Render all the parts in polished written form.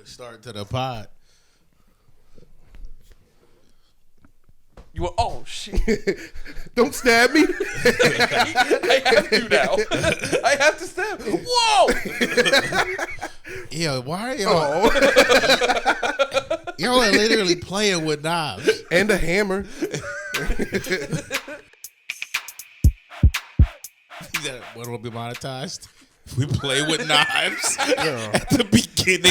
Start to the pod. Oh shit! Don't stab me. I have to now. I have to stab. Whoa! Yo, why are y'all? Y'all are literally playing with knives and a hammer. That one will be monetized. We play with knives at the beginning.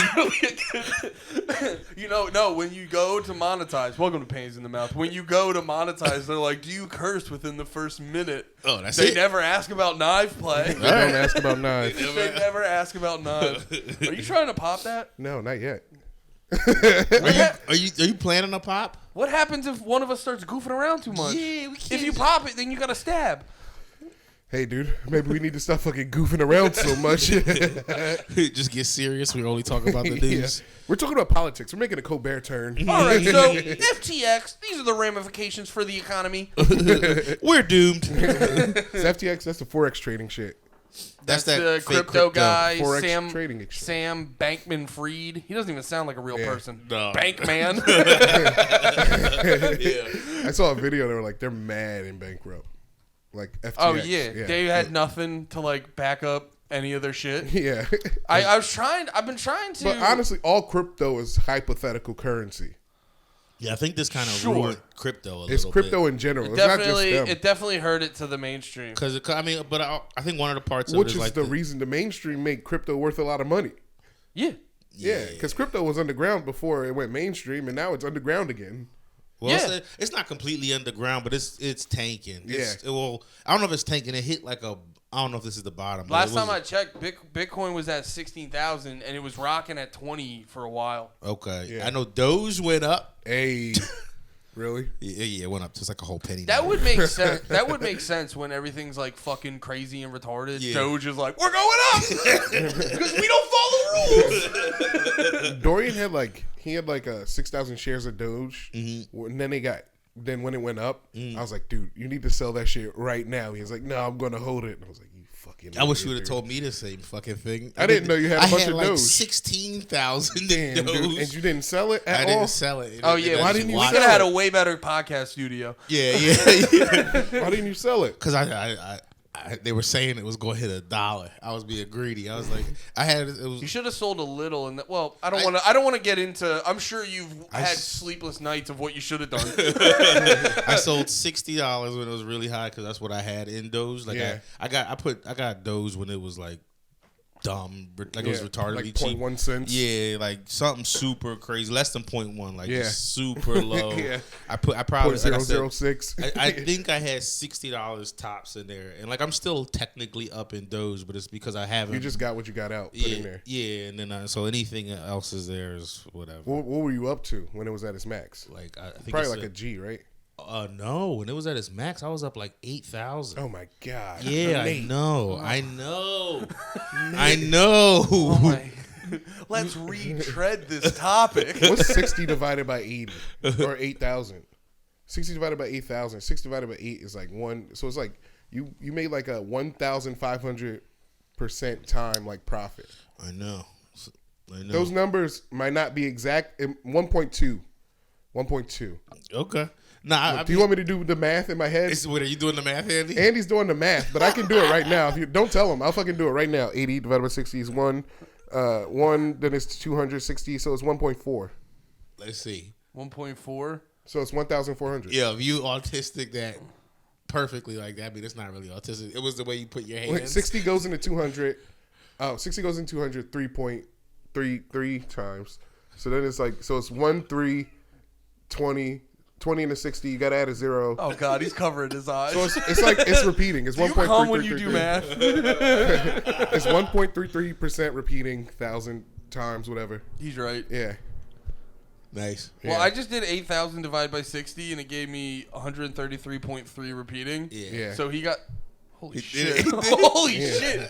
No, when you go to monetize, welcome to Panties In The Mouth. When you go to monetize, they're like, do you curse within the first minute? Oh, that's They it? never ask about knife play. They don't ask about knives. They never ask about knives. Are you trying to pop that? No, not yet. Are you planning a pop? What happens if one of us starts goofing around too much? Yeah, we can't. If you pop it, then you got to stab. Hey, dude, maybe we need to stop fucking goofing around so much. Just get serious. We only talk about the news. Yeah. We're talking about politics. We're making a Colbert turn. All right, so FTX, these are the ramifications for the economy. We're doomed. It's FTX, that's the Forex trading shit. That's that the fake crypto guy, Forex trading exchange. Sam Bankman-Fried. He doesn't even sound like a real person. No. Bankman. Yeah. I saw a video. They were like, they're mad and bankrupt. Like FTX. Oh yeah, they had nothing to like back up any of their shit. Yeah. I've been trying to. But honestly, all crypto is hypothetical currency. Yeah, I think this kind of ruined crypto a little bit. It's crypto in general. It's definitely, not just them. it definitely hurt it to the mainstream. Because I think one of the parts of Which it is is like the reason the mainstream made crypto worth a lot of money. Yeah. Yeah, because crypto was underground before it went mainstream, and now it's underground again. Well, Yeah. it's not completely underground, but it's tanking. Yeah. I don't know if it's tanking. It hit like I don't know if this is the bottom. Last time I checked, Bitcoin was at 16,000, and it was rocking at 20 for a while. Okay. Yeah. I know Doge went up. Hey, really? Yeah, it went up just like a whole penny. That would make sense. That would make sense when everything's like fucking crazy and retarded. Yeah. Doge is like, we're going up because we don't follow rules. Dorian had like 6,000 shares of Doge, and then when it went up, I was like, dude, you need to sell that shit right now. He was like, no, I'm gonna hold it. And I was like, you fucking. I wish you idiot, would have told me the same fucking thing. I didn't know you had a bunch of like Doge. 16,000 Damn, Doge. dude. And you didn't sell it at all? I didn't sell it. Oh yeah, why didn't you We sell could have had it? a way better podcast studio. Yeah. Why didn't you sell it? Because they were saying it was going to hit $1. I was being greedy. I was like, You should have sold a little, and I don't want to get into. I'm sure you've had sleepless nights of what you should have done. I sold $60 when it was really high because that's what I had in Doge. Like Yeah. I got Doge when it was like dumb, like it was retardedly like cheap. 0.1 cents. Yeah, like something super crazy, less than 0.1, like just super low. Yeah. I probably like I said, 0.006. I think I had $60 tops in there, and like I'm still technically up in Doge, but it's because I haven't. You just got what you got out. Put in there. Yeah, and then so anything else is there is whatever. What were you up to when it was at its max? Like I think Probably it's like a G, right? No, when it was at its max, I was up like 8,000. Oh my god! Yeah, Nate. I know. I know. Oh my. Let's retread this topic. What's 60 divided by 80 or 8,000? 60 divided by 8,000. 60 divided by 8 is like 1. So it's like you made like a 1,500% time like profit. I know. Those numbers might not be exact. 1.2. 1.2. Okay. Nah, Do you want me to do the math in my head? What are you doing the math, Andy? Andy's doing the math, but I can do it right now. If you don't tell him, I'll fucking do it right now. 80 divided by 60 is 1. 1, then it's 260, so it's 1.4. Let's see. 1.4. So it's 1,400. Yeah, if you autistic that perfectly like that, I mean, it's not really autistic. It was the way you put your hands. Wait, 60 goes into 200. Oh, 60 goes into 200 3.33 times. So then it's like, so it's 1, 3, 20. 20 into 60, you got to add a 0. Oh God, he's covering his eyes. So it's like it's repeating. It's 1.33. You calm when you do math. It's 1.33% repeating 1,000 times, whatever. He's right. Yeah. Nice. Well, I just did 8,000 divided by 60, and it gave me 133.3 repeating. Yeah. So he got. Holy shit! Holy shit!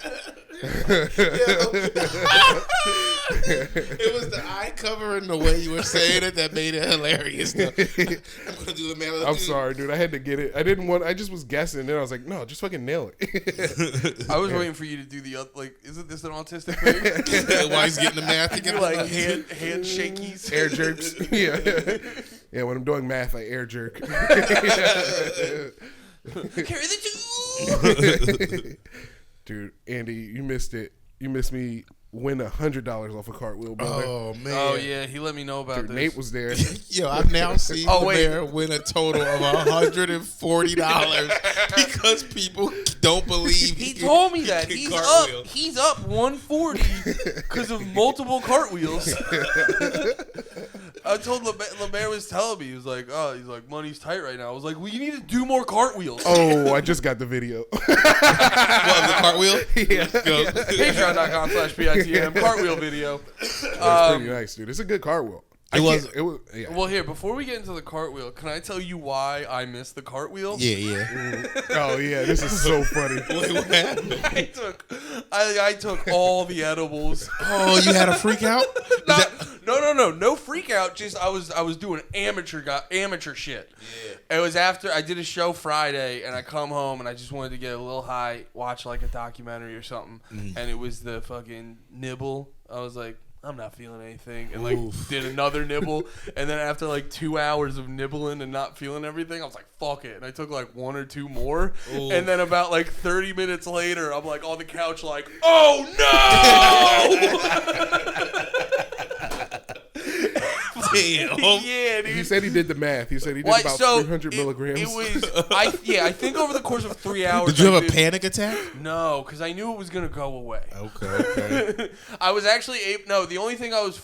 It was the eye cover and the way you were saying it that made it hilarious. Though. I'm gonna do the man. I'm sorry, dude. I had to get it. I didn't want. I just was guessing, and then I was like, no, just fucking nail it. I was waiting for you to do the like. Isn't this an autistic thing? While he's getting the math together, like hand shakies, air jerks. Yeah. When I'm doing math, I air jerk. Carry the two. Dude, Andy, you missed it. You missed me win $100 off a cartwheel, brother. Oh man! Oh yeah, he let me know about Dude, this. Nate was there. Yo, I've now seen wait. LeMaire win a total of $140 because people don't believe He told me that can he's cartwheel. up. He's up 140 because of multiple cartwheels. I told LeMaire was telling me, he was like, money's tight right now. I was like, well, you need to do more cartwheels. Oh, I just got the video. What, the cartwheel? Yeah. Patreon.com/PITM cartwheel video. It's pretty nice, dude. It's a good cartwheel. It was. Yeah. Well, here, before we get into the cartwheel, can I tell you why I missed the cartwheel? Yeah. Oh yeah, this is so funny. Wait, what happened? I took all the edibles. Oh, you had a freak out? No freak out. Just I was doing amateur shit. Yeah. It was after I did a show Friday, and I come home and I just wanted to get a little high, watch like a documentary or something, and it was the fucking nibble. I was like, I'm not feeling anything, and like did another nibble, and then after like 2 hours of nibbling and not feeling everything, I was like, fuck it, and I took like 1 or 2 more, and then about like 30 minutes later, I'm like on the couch like, oh no! Damn. Yeah, dude. He said he did the math. He said he did about 300 milligrams. It was, I think over the course of 3 hours. Did you have a panic attack? No, because I knew it was gonna go away. Okay. I was actually the only thing I was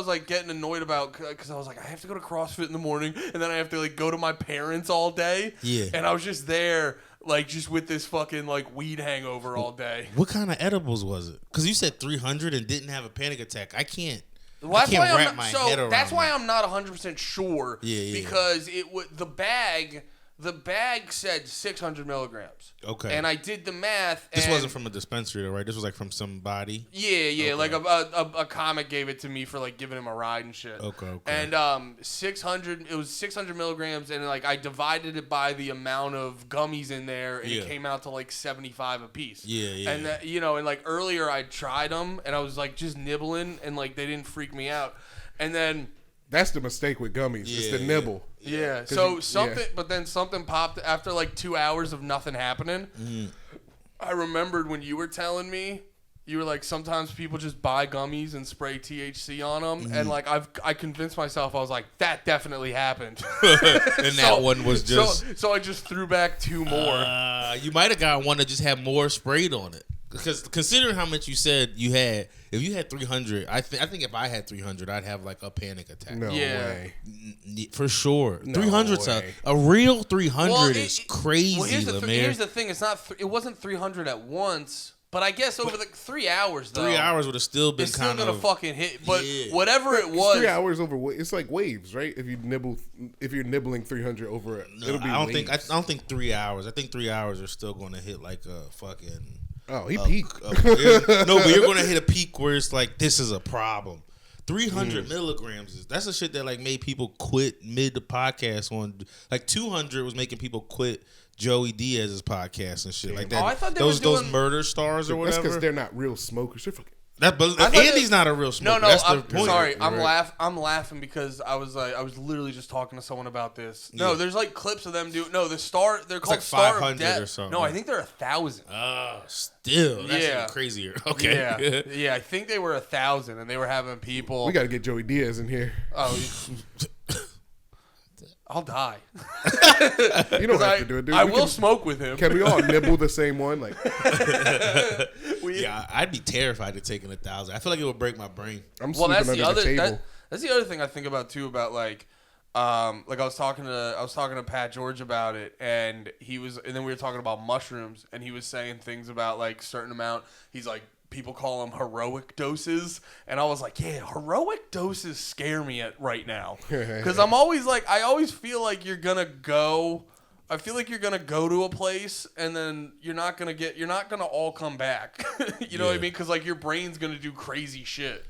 like getting annoyed about because I was like I have to go to CrossFit in the morning and then I have to like go to my parents all day. Yeah. And I was just there. Like, just with this fucking, like, weed hangover all day. What kind of edibles was it? Because you said 300 and didn't have a panic attack. I can't. Well, I can't wrap my head around that's why that. I'm not 100% sure. Yeah. Because the bag said 600 milligrams. Okay. And I did the math. This wasn't from a dispensary, though, right? This was like from somebody. Yeah. Okay. Like a comic gave it to me for like giving him a ride and shit. Okay. And 600. It was 600 milligrams, and like I divided it by the amount of gummies in there, and it came out to like 75 a piece. Yeah. And that, and like earlier I tried them, and I was like just nibbling, and like they didn't freak me out, and then. That's the mistake with gummies. It's the nibble. Yeah. So but then something popped after like 2 hours of nothing happening. I remembered when you were telling me, you were like, sometimes people just buy gummies and spray THC on them, and like I convinced myself, I was like, that definitely happened. And that one was just. So I just threw back 2 more. You might have got one that just had more sprayed on it. Because considering how much you said you had, if you had 300, I think if I had 300, I'd have like a panic attack. No way. For sure. No 300's way. a real 300 is crazy, Well, LeMaire. here's the thing. It wasn't 300 at once. But I guess over the 3 hours, though. 3 hours would have still been it's still kind of. gonna fucking hit. But whatever it was. 3 hours over. It's like waves, right? If you're nibbling 300 over it, it'll be. I don't waves. think 3 hours. I think 3 hours are still going to hit like a fucking. Oh, he peaked. No, but you're going to hit a peak where it's like this is a problem. 300 milligrams that's the shit that like made people quit mid the podcast on. Like 200 was making people quit Joey Diaz's podcast and shit like that. Oh, I thought those murder stars or whatever. That's because they're not real smokers. They're fucking. Andy's not a real smoker. No, that's I'm the point. sorry. Right. I'm laughing because I was literally just talking to someone about this. No, there's like clips of them do. No, the star. They're called like Star of 500 Death or something. No, I think they're 1,000. Still, that's even crazier. Okay. Yeah. I think they were 1,000, and they were having people. We got to get Joey Diaz in here. Oh, I'll die. You don't have to do it, dude. I will smoke with him. Can we all nibble the same one? Like, yeah, I'd be terrified of taking 1,000. I feel like it would break my brain. I'm sleeping under the table. That's the other thing I think about too. About like I was talking to Pat George about it, and then we were talking about mushrooms, and he was saying things about like certain amount. He's like, people call them heroic doses, and I was like, yeah, heroic doses scare me right now, because I'm always like, I always feel like you're gonna go I feel like you're gonna go to a place and then you're not gonna all come back. You know what I mean? Because like your brain's gonna do crazy shit.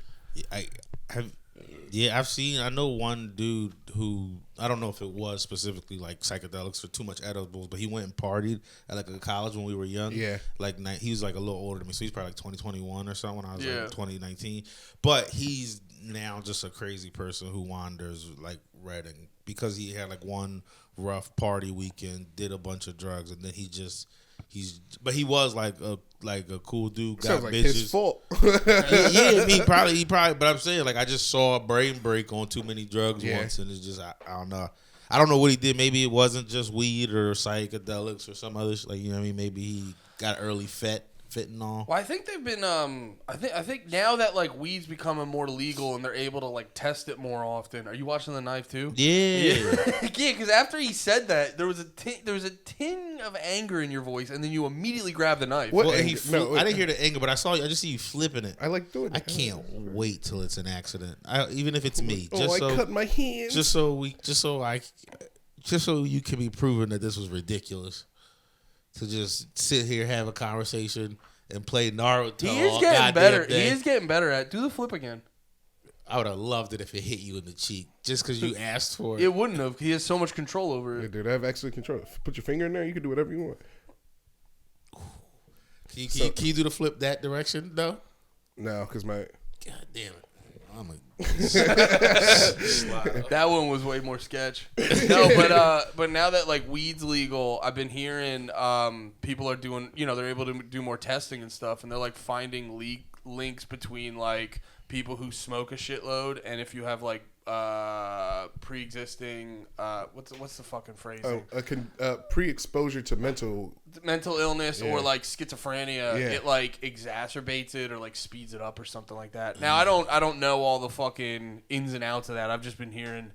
I know one dude who, I don't know if it was specifically like psychedelics or too much edibles, but he went and partied at like a college when we were young. Yeah. Like he was like a little older than me, so he's probably like 2021 or something when I was like 2019. But he's now just a crazy person who wanders like Redding because he had like one rough party weekend, did a bunch of drugs, and then he was like a cool dude. Got sounds like bitches. his fault. He probably. But I'm saying like I just saw a brain break on too many drugs once, and it's just I don't know. I don't know what he did. Maybe it wasn't just weed or psychedelics or some other like you know what I mean. Maybe he got early fentanyl. Well, I think they've been. I think now that like weed's becoming more legal and they're able to like test it more often. Are you watching The Knife too? Yeah. Because after he said that, there was a ting of anger in your voice, and then you immediately grabbed the knife. Well, I didn't hear the anger, but I just see you flipping it. I like doing it. I can't wait till it's an accident. Even if it's me. I cut my hands. Just so you can be proven that this was ridiculous. To just sit here, have a conversation, and play Naruto. He is getting better. He is getting better at it. Do the flip again. I would have loved it if it hit you in the cheek just because you asked for it. It wouldn't have. He has so much control over it. Yeah, dude, I have excellent control. Put your finger in there. You can do whatever you want. Can you do the flip that direction, though? No, because my... God damn it. That one was way more sketch. No, but now that like weed's legal, I've been hearing people are doing, they're able to do more testing and stuff, and they're like finding links between like people who smoke a shitload and if you have like pre-existing what's the fucking phrase? Pre-exposure to mental illness or like schizophrenia, it like exacerbates it or like speeds it up or something like that. Now I don't know all the fucking ins and outs of that. I've just been hearing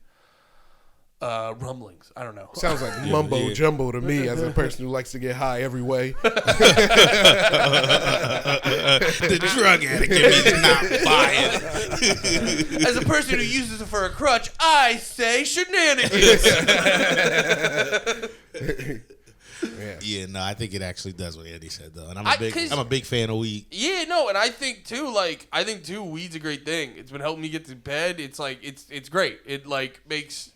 rumblings. I don't know. Sounds like mumbo jumbo to me as a person who likes to get high every way. The drug addict in me is not buying. As a person who uses it for a crutch, I say shenanigans. Yeah, no, I think it actually does what Andy said though, and I'm a big fan of weed. Yeah, no, and I think too, weed's a great thing. It's been helping me get to bed. It's like it's great. It like makes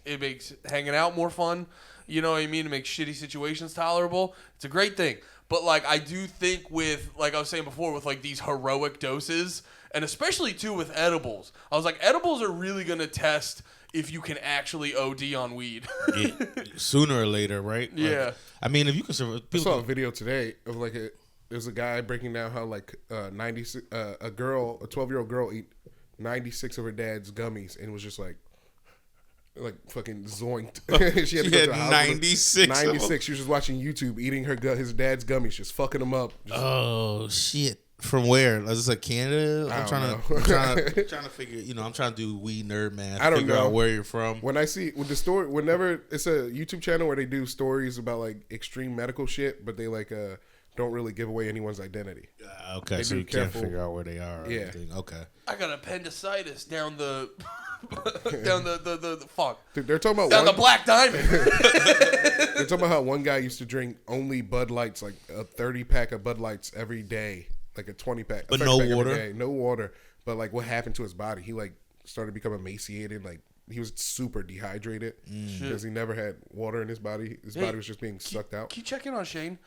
hanging out more fun. You know what I mean? It makes shitty situations tolerable. It's a great thing. But like I do think with like I was saying before with like these heroic doses, and especially too with edibles, I was like edibles are really gonna test if you can actually OD on weed. Sooner or later, right? Yeah. Like, I mean, if you can survive. I saw a video today of like there's a guy breaking down how like a 12-year-old girl ate 96 of her dad's gummies and was just like fucking zoinked. she had to go to the hospital. 96. 96. She was just watching YouTube eating his dad's gummies, just fucking them up. Oh shit. From where? Is this like Canada? I'm trying to figure. I'm trying to do weed nerd math. I don't figure know out where you're from. When I see with the story, whenever it's a YouTube channel where they do stories about like extreme medical shit, but they like don't really give away anyone's identity. Okay, so you can't figure out where they are. Or anything. Okay. I got appendicitis down the the fuck. Dude, they're talking about down the Black Diamond. They're talking about how one guy used to drink only Bud Lights, like a 30-pack of Bud Lights every day. Like a 20-pack. But no water? No water. But like what happened to his body? He like started to become emaciated. Like he was super dehydrated because he never had water in his body. His body was just being sucked out. Can you check in on Shane?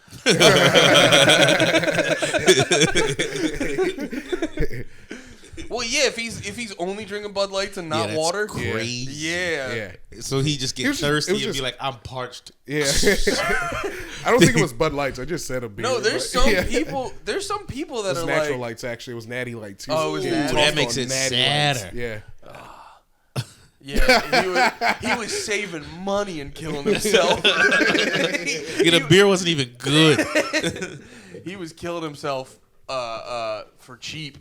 Well, yeah, if he's only drinking Bud Lights and not water, crazy. Yeah. So he just get thirsty and be like, "I'm parched." Yeah. I don't think it was Bud Lights. I just said a beer. No, there's people. There's some people that are natural like lights. Actually, it was Natty Lights. It was Natty. That makes it sadder. Yeah. Yeah, he was saving money and killing himself. The beer wasn't even good. He was killing himself for cheap.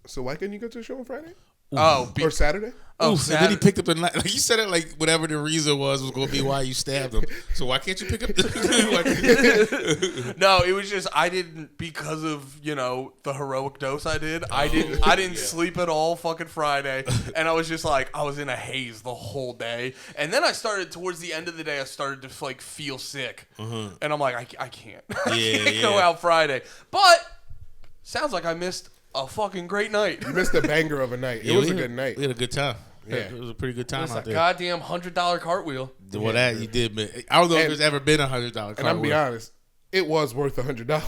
So why couldn't you go to the show on Friday? Or Saturday? Oh, and then he picked up the knife. Like you said it like whatever the reason was going to be why you stabbed him. So why can't you pick up the No, it was just I didn't, because of, the heroic dose I did. I didn't sleep at all fucking Friday, and I was just like, I was in a haze the whole day. And then I started, towards the end of the day, I started to like feel sick. And I'm like, I can't. I can't go out Friday. But sounds like I missed a fucking great night. You missed a banger of a night. It was a good night. We had a good time. Yeah. It was a pretty good time out there. Goddamn $100 cartwwheel. Well, that you did, man. I don't know if there's ever been $100 cartwheel. And I'm gonna be honest, it was worth $100.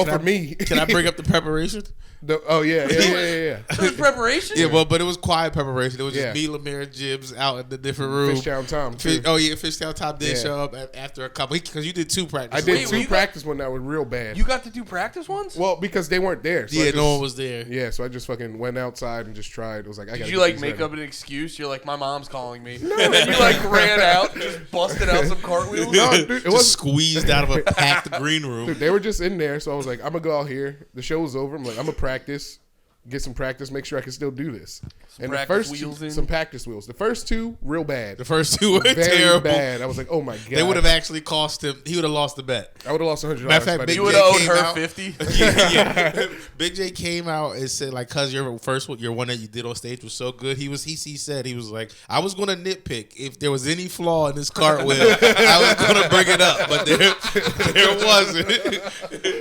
For me. Can I bring up the preparation? Yeah. It was preparation? Yeah, but it was quiet preparation. It was just me, LeMaire, Jibs out in the different room. Fishtown Tom, too. Fishtown Tom did show up after a couple, because you did 2 practices. I did 2 practice ones that were real bad. You got to do practice ones? Well, because they weren't there. So no one was there. Yeah, so I just fucking went outside and just tried. It was like, Did you make up an excuse? You're like, my mom's calling me. No. And then you ran out and just busted out some cartwheels? No, dude, it was squeezed out of a packed green room. Dude, they were just in there, so I was like, I'm gonna go out here. The show was over. I'm like, I'm gonna practice, get some practice, make sure I can still do this. Some practice wheels. The first 2, real bad. The first 2 were very terrible. Bad. I was like, oh my god. They would have actually cost him. He would have lost the bet. I would have lost $100. Matter of fact, you would have owed her 50. Yeah. Big J came out and said, like, cause your one that you did on stage was so good. He said he was like, I was gonna nitpick if there was any flaw in this cartwheel. I was gonna bring it up, but there wasn't.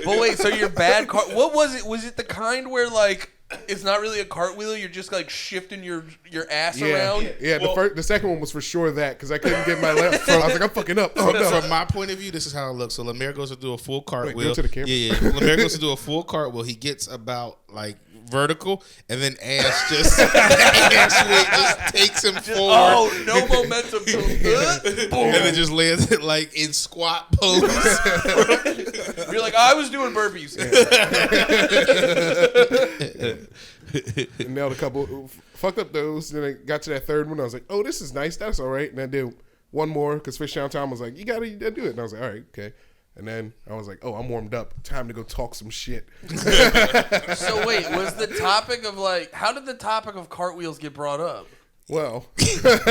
But wait, so your bad what was it? Was it the kind where like it's not really a cartwheel, you're just like shifting your ass around? Yeah, the second one was for sure that, because I couldn't get my left. I was like, I'm fucking up. Oh, no. From my point of view, this is how it looks. So LeMaire goes to do a full cartwheel. Wait, go to the camera. Yeah. LeMaire goes to do a full cartwheel. He gets about like vertical, and then ass just takes him forward. Oh, no momentum. Boom. And then just lands it like in squat pose. You're like, I was doing burpees. And nailed a couple, fucked up those. Then I got to that third one. I was like, oh, this is nice. That's all right. And I did one more because Fishtown Tom was like, you gotta do it. And I was like, all right, okay. And then I was like, oh, I'm warmed up. Time to go talk some shit. So wait, was the topic of like, how did the topic of cartwheels get brought up? Well, does anyone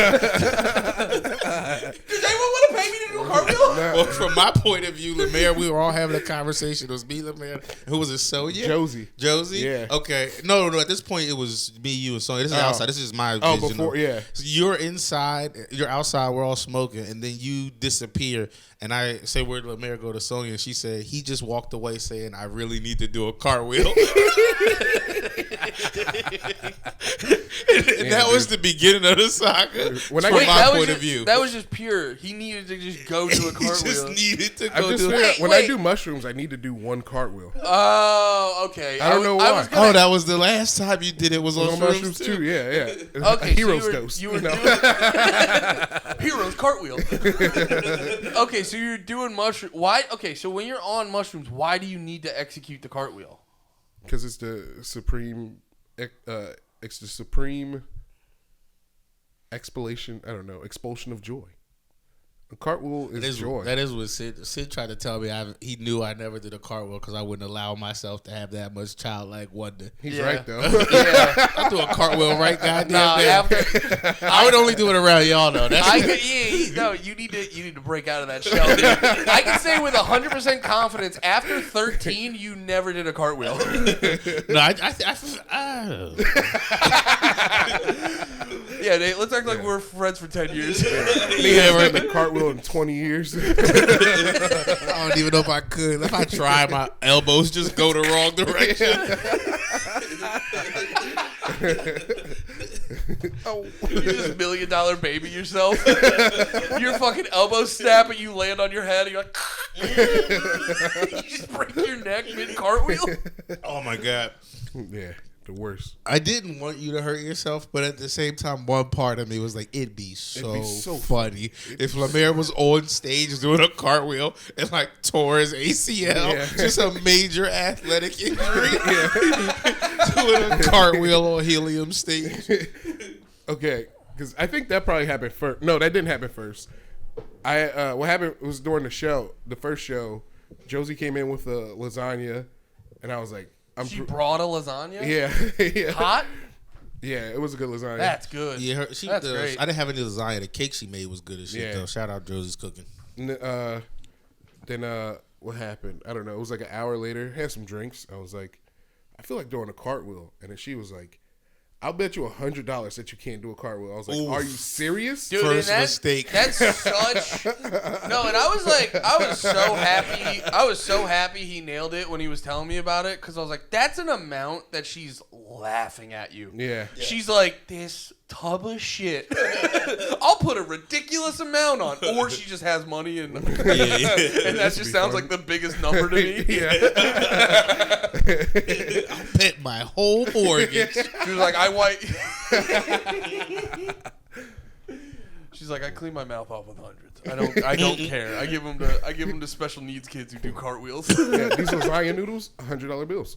want to pay me to do a cartwheel? Well, from my point of view, LeMaire, we were all having a conversation. It was me, LeMaire. Who was it? Sonya? Josie. Yeah. Okay. No. At this point, it was me, you, and Sonya. This is outside. This is my vision. Before, yeah. So you're inside. You're outside. We're all smoking, and then you disappear. And I say, where'd LeMaire go to Sonya? And she said, he just walked away saying, I really need to do a cartwheel. And that was the beginning of the saga. From my point of view, that was just pure. He needed to just go to a cartwheel. He just needed to go do it. When I do mushrooms, I need to do one cartwheel. Oh, okay. I don't know why. That was the last time you did it. Was on mushrooms too? Yeah. Okay, Hero's dose. You were doing Hero's cartwheel. Okay, so you're doing mushroom. Why? Okay, so when you're on mushrooms, why do you need to execute the cartwheel? Because it's the supreme. It's the supreme expulsion of joy. A cartwheel is joy. That is what Sid tried to tell me. He knew I never did a cartwheel because I wouldn't allow myself to have that much childlike wonder. He's right though. Yeah, I do a cartwheel right goddamn. I would only do it around y'all though. You need to break out of that shell. Dude. I can say with 100% confidence, after 13, you never did a cartwheel. No, Yeah, Nate, let's act like we're friends for 10 years. Never did a cartwheel in 20 years. I don't even know if I could. If I try, my elbows just go the wrong direction. You just $1 million baby yourself. Your fucking elbows snap and you land on your head and you're like, you just break your neck mid cartwheel. Oh my God. Yeah. The worst. I didn't want you to hurt yourself, but at the same time, one part of me was like, it'd be so funny if LeMaire was on stage doing a cartwheel and like tore his ACL, just a major athletic injury, doing a cartwheel on helium stage. Okay, because I think that probably happened first. No, that didn't happen first. What happened was during the first show, Josie came in with a lasagna, and I was like, She brought a lasagna? Yeah. Hot? Yeah, it was a good lasagna. That's good. Yeah, That's great. I didn't have any lasagna. The cake she made was good as shit, though. Shout out Josie's Cooking. Then what happened? I don't know. It was like an hour later. Had some drinks. I was like, I feel like doing a cartwheel. And then she was like, I'll bet you $100 that you can't do a cartwheel. I was like, Are you serious? Dude, First mistake. That's such no, and I was like, I was so happy he nailed it when he was telling me about it, because I was like, that's an amount that she's laughing at you. Yeah. She's like, this tub of shit. I'll put a ridiculous amount on, or she just has money and and that just sounds like the biggest number to me. I'll bet my whole mortgage. She was like, she's like, I clean my mouth off with hundreds. I don't care. I give them to special needs kids who do cartwheels. Yeah, these lasagna noodles, $100 bills.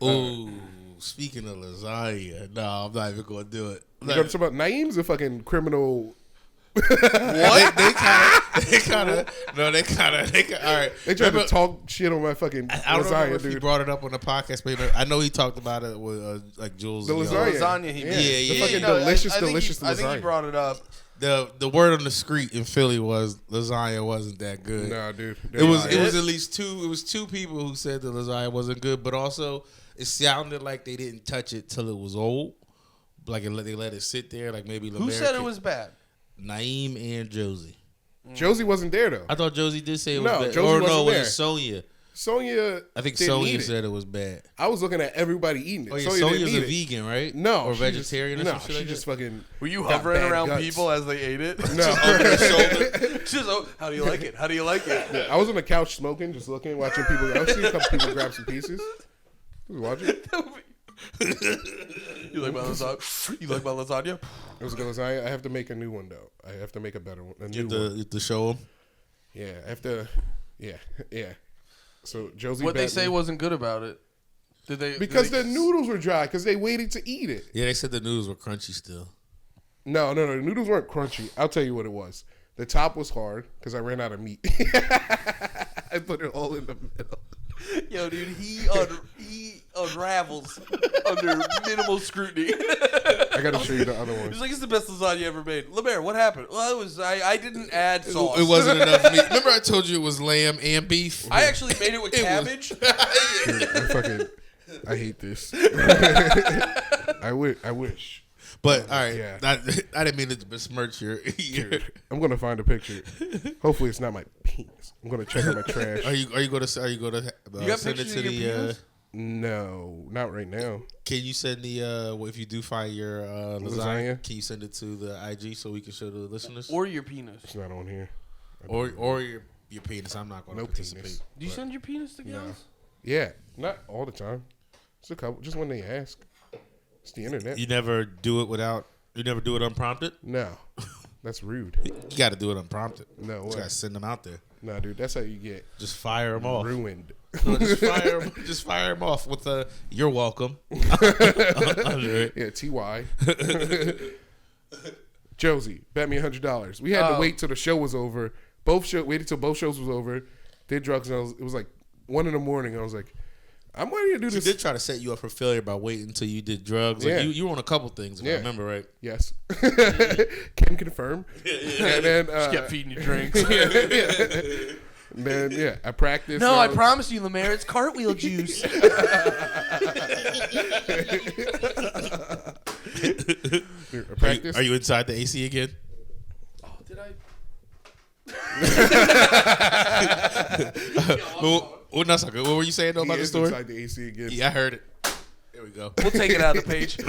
Ooh, speaking of lasagna, no, I'm not even gonna do it. You gonna talk about Naeem's a fucking criminal. What? They kind of. All right. They tried to talk shit on my fucking I don't lasagna, know if dude. he brought it up on the podcast, but I know he talked about it with like Jules. The and lasagna. He Yeah. made. The fucking delicious lasagna. I think he brought it up. The word on the street in Philly was lasagna wasn't that good. Nah, dude. It was at least two. It was two people who said the lasagna wasn't good, but also it sounded like they didn't touch it till it was old. Like they let it sit there. Like maybe Who said it was bad? Naeem and Josie. Josie wasn't there though. I thought Josie did say it was bad. Josie or wasn't was there. it Sonia? Sonia, I think didn't Sonia eat it. said it was bad. I was looking at everybody eating it. Oh yeah, Sonia Sonia's didn't a eat it. vegan, right? No, or she vegetarian just, or some shit she like just that? fucking. Were you got hovering bad around guts. people as they ate it? No. How do you like it? How do you like it? Yeah, I was on the couch smoking, just looking, watching people. I see a couple people grab some pieces. Just watching. You like my lasagna? You like my lasagna? It was a good lasagna. I have to make a new one though. I have to make a better one. A new You have to show them. Yeah, I have to. Yeah. So Josie. What they bet say me. wasn't good about it? Because the noodles were dry. Because they waited to eat it. Yeah, they said the noodles were crunchy still. No. The noodles weren't crunchy. I'll tell you what it was. The top was hard because I ran out of meat. I put it all in the middle. Yo, dude, he unravels under minimal scrutiny. I gotta show you the other one. He's like, it's the best lasagna ever made. LeMaire, what happened? Well, it was I didn't add sauce. It wasn't enough meat. Remember I told you it was lamb and beef? I actually made it with cabbage. Dude, I hate this. I wish. But all right, Yeah. I didn't mean to besmirch your. I'm gonna find a picture. Hopefully, it's not my penis. I'm gonna check out my trash. Are you going to You got send it pictures to of your the? penis? No, not right now. Can you send the if you do find your lasagna? Lasagna? Can you send it to the IG so we can show the listeners? Or your penis. It's not on here. Or your penis. I'm not going to No participate. penis. Do you send your penis to gals? Yeah, not all the time. Just a couple. Just when they ask. It's the internet. You never do it without. You never do it unprompted. No, that's rude. You got to do it unprompted. No You way. got to send them out there. Nah, dude, that's how you get Just fire them off. ruined. No, just fire them off with a "You're welcome." Under it. Yeah, Ty. Josie, bet me $100. We had to wait till the show was over. Waited till both shows was over. Did drugs, and it was like 1 a.m. And I was like, I'm ready to do She this. did try to set you up for failure by waiting until you did drugs. Like Yeah. you were on a couple things, if I remember right. Yes. Can confirm. And then Just kept feeding you drinks. and then I practiced. No, I promise you, LeMaire, it's cartwheel juice. I practiced. Are you inside the AC again? Oh, did I? Well, that's not good. What were you saying though about He the is story? inside the AC again. Yeah, I heard it. There we go. We'll take it out of the page.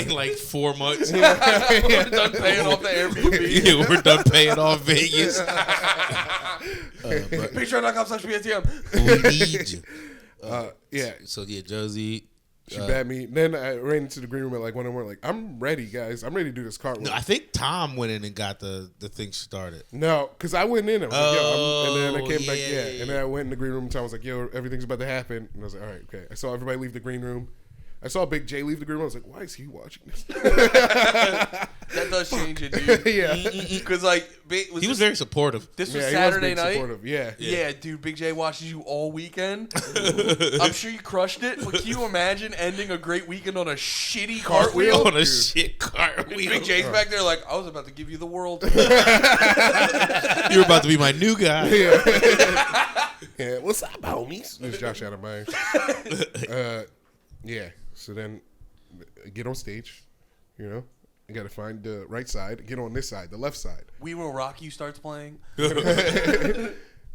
In like 4 months. We're done paying off the Airbnb. Yeah, we're done paying off Vegas. Patreon.com/PTM. We need you. Yeah. So yeah, Josie. She bat me. Then I ran into the green room at like 1 a.m. Like, I'm ready, guys. I'm ready to do this cartwheel. No, I think Tom went in and got the thing started. No, because I went in. I was like, yo, and then I came back, yeah. And then I went in the green room and Tom was like, yo, everything's about to happen. And I was like, all right, okay. I saw everybody leave the green room. I saw Big J leave the group. I was like, why is he watching this? That does change it, dude. Yeah. Because, like, he was very supportive. This was Yeah, Saturday he was big night. supportive. Yeah. Yeah, dude, Big J watches you all weekend. I'm sure you crushed it, but can you imagine ending a great weekend on a shitty cartwheel? On a shit cartwheel. Big J's back there like, I was about to give you the world. You're about to be my new guy. Yeah. What's up, homies? This is Josh Adam Myers. Yeah. So then get on stage, you know. You got to find the right side. Get on this side, the left side. We Will Rock You starts playing. Dude,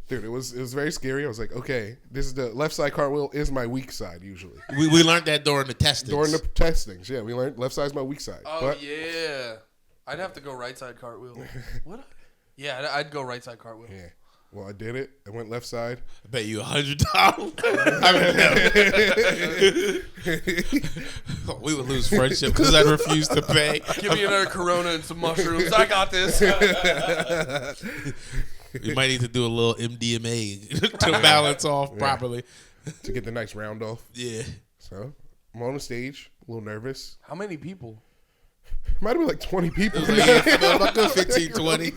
it was very scary. I was like, okay, this is the left side cartwheel is my weak side usually. We learned that during the testings. During the testings, yeah, we learned left side's my weak side. Oh, but, yeah. I'd have to go right side cartwheel. What? Yeah, I'd go right side cartwheel. Yeah. Well, I did it. I went left side. I bet you $100. We would lose friendship because I refused to pay. Give me another Corona and some mushrooms. I got this. You might need to do a little MDMA to balance off properly. To get the nice round off. Yeah. So, I'm on the stage, a little nervous. How many people? Might have been like 20 people. About 15, 20.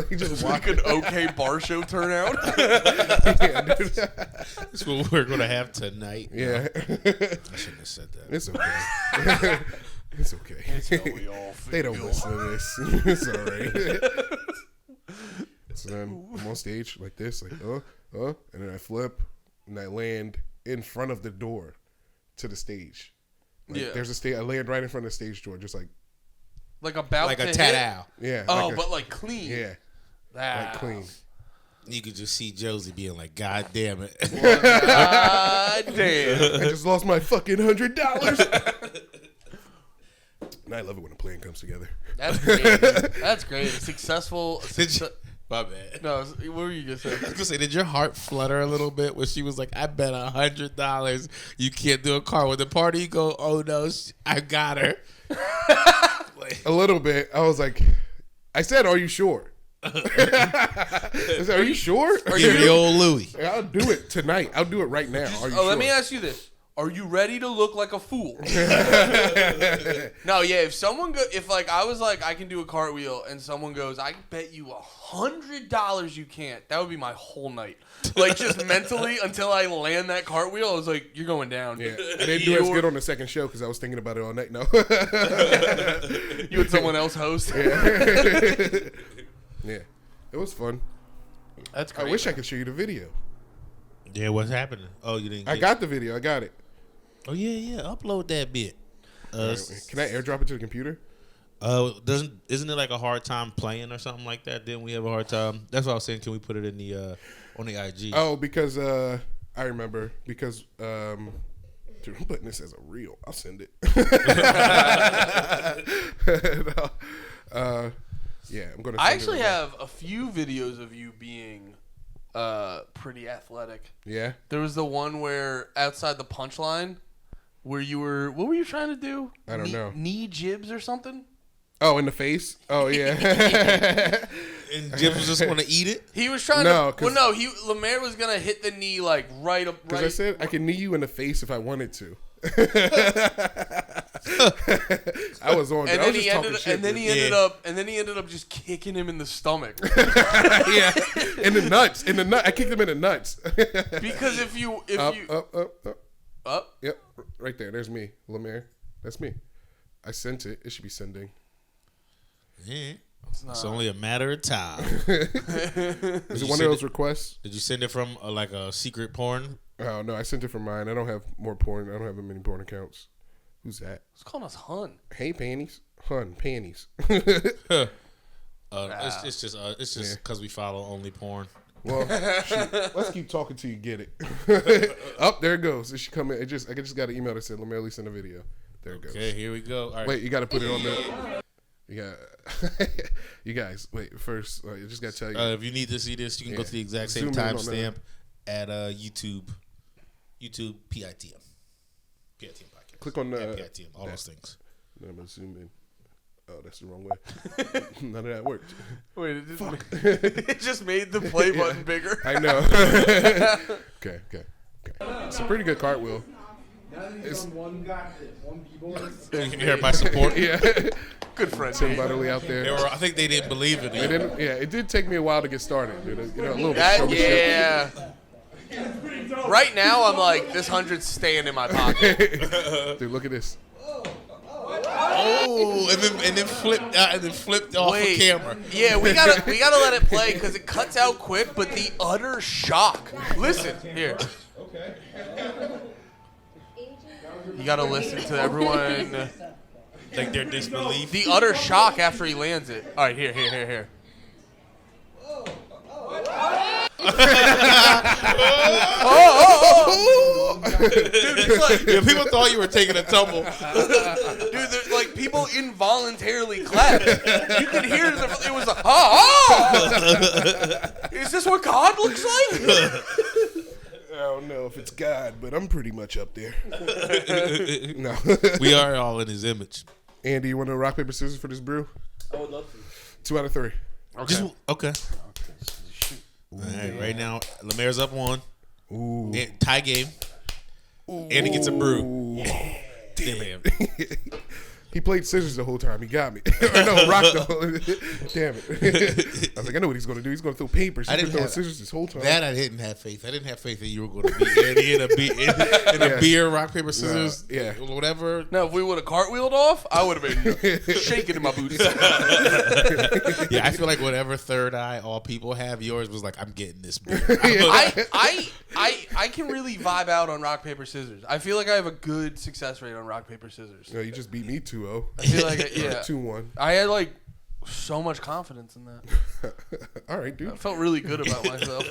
He just Like walked. an okay bar show turnout. Yeah, dude. That's what we're going to have tonight. Yeah. I shouldn't have said that. It's okay. It's okay. It's how we all They don't feel. listen to this. It's all right. So then I'm on stage like this, like, and then I flip and I land in front of the door to the stage. Like, Yeah. There's a stage. I land right in front of the stage door, just like, About Like to a hit? tat-ow. yeah. Oh, like but like clean. yeah, Wow. like clean. You could just see Josie being like, God damn it. God damn. I just lost my fucking $100. And I love it when a plan comes together. That's great. That's great. Successful. My bad. No, what were you gonna say? I was gonna say, did your heart flutter a little bit when she was like, "I bet $100 you can't do a car with the party"? You go, "Oh no, I got her." A little bit. I was like, I said, "Are you sure?" I said, "Are you sure? Are Give the old Louis. I'll do it tonight. I'll do it right now. Are you sure?" Let me ask you this. Are you ready to look like a fool? No, yeah. If I was like, I can do a cartwheel, and someone goes, I bet you $100 you can't. That would be my whole night. Like, just mentally, until I land that cartwheel, I was like, you're going down. Yeah, I didn't do as good on the second show because I was thinking about it all night. No, You had someone else host. Yeah, it was fun. That's I great. wish I could show you the video. Yeah, what's happening? Oh, you didn't. I got the video. I got it. Oh yeah. Upload that bit. Can I airdrop it to the computer? Isn't it like a hard time playing or something like that? Didn't we have a hard time? That's what I was saying. Can we put it in the on the IG? Oh, because I remember because dude, I'm putting this as a reel. I'll send it. Yeah, I'm gonna. I actually have a few videos of you being pretty athletic. Yeah. There was the one where outside the punchline where you were, what were you trying to do? I don't know. Knee jibs or something? Oh, in the face? Oh, yeah. And Jim was just going to eat it? He was trying No, to. Well, no, LeMaire was going to hit the knee like right up. Because Right. I said I can knee you in the face if I wanted to. I was on. And I then was he just talking ended. shit. And then he ended up. And then he ended up just kicking him in the stomach. Yeah, in the nuts. In the nut. I kicked him in the nuts. Because if you Up. Yep, right there. There's me, LeMaire. That's me. I sent it. It should be sending. Yeah. It's only a matter of time. Is it one of those requests? Did you send it from like a secret porn? Oh no, I sent it from mine. I don't have more porn. I don't have many porn accounts. Who's that? It's calling us hun. Hey, panties. Hun, panties. It's just because we follow only porn. Well, shoot, let's keep talking till you get it. Up there it goes. It should come in. I just got an email that said LeMaire Lee sent a video. There it goes. Okay, here we go. All right. Wait, you got to put it on the. You guys, wait. First, I just got to tell you. If you need to see this, you can go to the exact Zoom same in on timestamp at YouTube PITM podcast. Click on the PITM, all those things. I'm gonna zoom in. Oh, that's the wrong way. None of that worked. Wait, it just made the play button bigger. I know. Okay. It's a pretty good cartwheel. Now that he's on one keyboard. Everybody support. Yeah. Good friend. Tim Butterly out there. I think they didn't believe it. They didn't, yeah, it did take me a while to get started. Dude. You know, a little bit. Yeah. Right now, I'm like, this 100's staying in my pocket. Dude, look at this. Oh, and then flipped off the camera. Yeah, we gotta let it play because it cuts out quick. But the utter shock. Listen here. Okay. You gotta listen to everyone. Like their disbelief. The utter shock after he lands it. All right, here. Dude, it's like, Yeah, people thought you were taking a tumble. dude, there's like people involuntarily clapped. You could hear it was like, is this what God looks like? I don't know if it's God, but I'm pretty much up there. No. We are all in his image. Andy, you want to rock, paper, scissors for this brew? I would love to. 2 out of 3. Okay. All right, right now, LeMaire's up 1. Ooh. Tie game. Andy gets a brew. Damn. He played scissors the whole time. He got me. No, rock though. Damn it. I was like, I know what he's going to do. He's going to throw papers. He's been throwing scissors this whole time. That I didn't have faith. I didn't have faith that you were going to beat Andy in a beer, rock, paper, scissors, whatever. No, if we would have cartwheeled off, I would have been shaking in my boots. Yeah, I feel like whatever third eye all people have, yours was like, I'm getting this beer. I can really vibe out on rock, paper, scissors. I feel like I have a good success rate on rock, paper, scissors. No, you just beat me 2-0. I feel like, 2-1. I had like so much confidence in that. All right, dude. I felt really good about myself.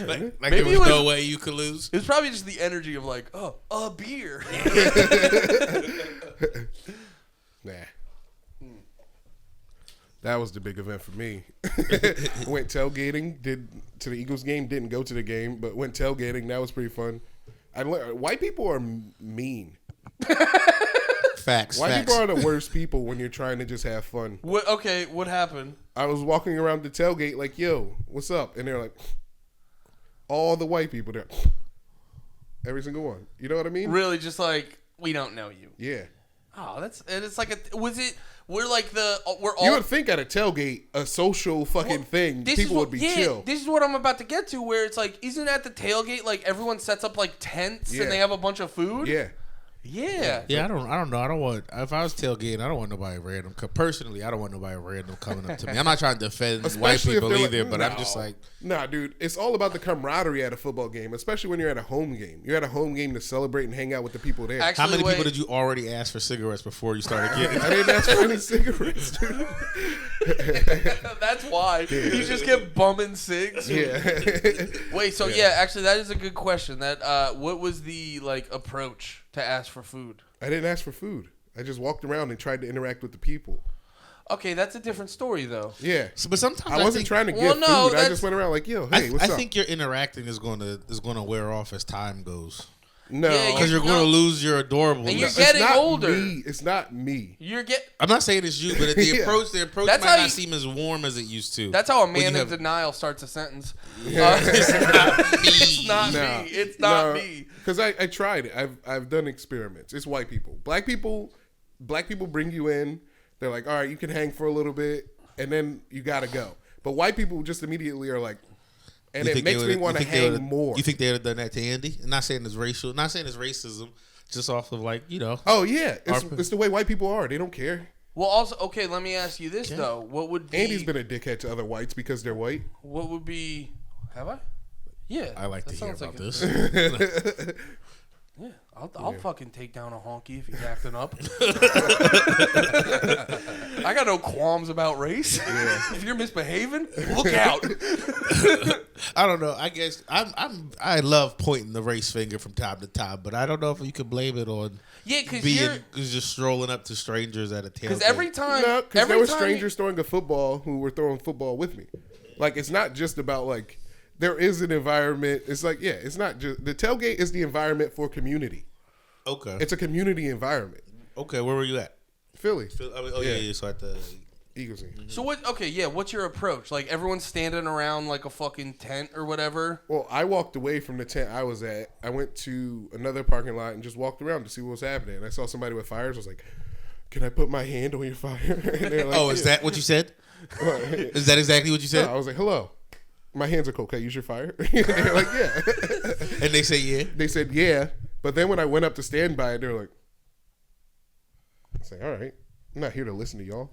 like Maybe there was no way you could lose. It was probably just the energy of like, oh, a beer. Nah. That was the big event for me. Went tailgating, did to the Eagles game, didn't go to the game, but went tailgating. That was pretty fun. I learned white people are mean. Facts. White people are the worst people when you're trying to just have fun. What happened? I was walking around the tailgate like, yo, what's up? And they're like, all the white people there. Every single one. You know what I mean? Really, just like, we don't know you. Yeah. Oh, it's like we're like we're all. You would think at a tailgate, a social fucking thing, people would be chill. This is what I'm about to get to, where it's like, isn't at the tailgate like everyone sets up like tents and they have a bunch of food? Yeah. Yeah. Yeah, I don't know. I don't want. If I was tailgating, I don't want nobody random. Personally, I don't want nobody random coming up to me. I'm not trying to defend white people either, but I'm just like, nah, dude. It's all about the camaraderie at a football game, especially when you're at a home game. You're at a home game to celebrate and hang out with the people there. Actually, how many people did you already ask for cigarettes before you started getting? I didn't ask for any cigarettes, dude. That's why you just get bumming cigs. Yeah. Wait, so actually, that is a good question. That what was the like approach to ask for food? I didn't ask for food. I just walked around and tried to interact with the people. Okay, that's a different story, though. Yeah, but sometimes I wasn't trying to get food. I just went around like, yo, hey, what's up? I think your interacting is going to wear off as time goes. No, because you're going to lose your adorable. And you're getting older. It's not me. I'm not saying it's you, but the approach might not seem as warm as it used to. That's how a man in denial starts a sentence. It's not me. It's not me. Because I tried it. I've done experiments. It's white people. Black people bring you in. They're like, all right, you can hang for a little bit, and then you got to go. But white people just immediately are like, and it makes me want to hang more. You think they would have done that to Andy? I'm not saying it's racial. Not saying it's racism. Just off of like, you know. Oh, yeah. It's the way white people are. They don't care. Well, also, okay, let me ask you this, though. What would be... Andy's been a dickhead to other whites because they're white. What would be... Have I? Yeah. I like to hear about this. Yeah, I'll fucking take down a honky if he's acting up. I got no qualms about race. Yeah. If you're misbehaving, look out. I don't know. I guess I love pointing the race finger from time to time, but I don't know if you could blame it on because you're just strolling up to strangers at a tailgate. Because every time, because there were strangers throwing a football who were throwing football with me. Like it's not just about like. There is an environment. It's like, yeah, it's not just... The tailgate is the environment for community. Okay. It's a community environment. Okay, where were you at? Philly. Yeah. So at the Eagle's Knee. So what? Okay, yeah. What's your approach? Like everyone's standing around like a fucking tent or whatever. Well, I walked away from the tent I was at. I went to another parking lot and just walked around to see what was happening. And I saw somebody with fires. I was like, "Can I put my hand on your fire?" And they're like, Oh, is that what you said? Is that exactly what you said? No, I was like, "Hello, my hands are cold. Can I use your fire?" They're like, "Yeah." And they say yeah. They said, "Yeah," but then when I went up to stand by it, they're like, "I was like, all right, I'm not here to listen to y'all."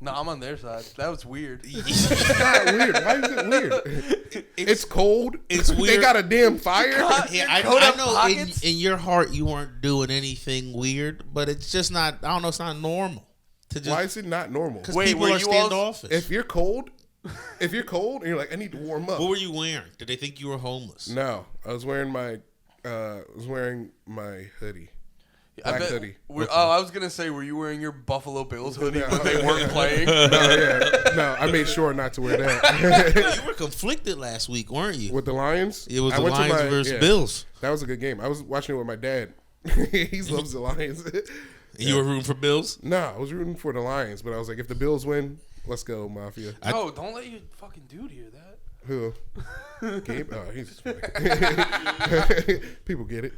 No, I'm on their side. That was weird. It's not weird. Why is it weird? It's cold. It's They weird. got a damn fire. Yeah, I know in your heart you weren't doing anything weird, but it's just not. I don't know. It's not normal to just. Why is it not normal? Because Wait, people were are you all- standoffish. If you're cold, and you're like, I need to warm up. What were you wearing? Did they think you were homeless? No, I was wearing my hoodie. Black hoodie. Oh, I was gonna say, were you wearing your Buffalo Bills hoodie No. when they weren't playing? No, I made sure not to wear that. You were conflicted last week, weren't you? With the Lions? It was I the went to Lions versus Bills. That was a good game. I was watching it with my dad. He loves the Lions. You were rooting for Bills? No, I was rooting for the Lions, but I was like, if the Bills win, let's go, Mafia. No, don't let your fucking dude hear that. Who? Gabe? Oh, he's funny. People get it.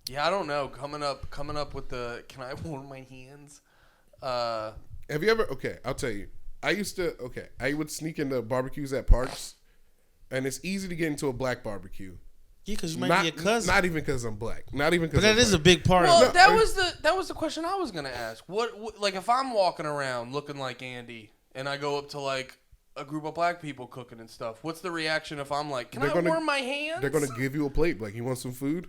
Yeah, I don't know. Coming up with the can I warm my hands? Have you ever? Okay, I'll tell you. I would sneak into barbecues at parks, and it's easy to get into a black barbecue. Yeah, because you might be a cousin. Not even because I'm black. Not even because. But that is a big part Well, of it. that was the question I was gonna ask. What like if I'm walking around looking like Andy and I go up to like a group of black people cooking and stuff, what's the reaction if I'm like, can I warm my hands? They're gonna give you a plate. Like, you want some food?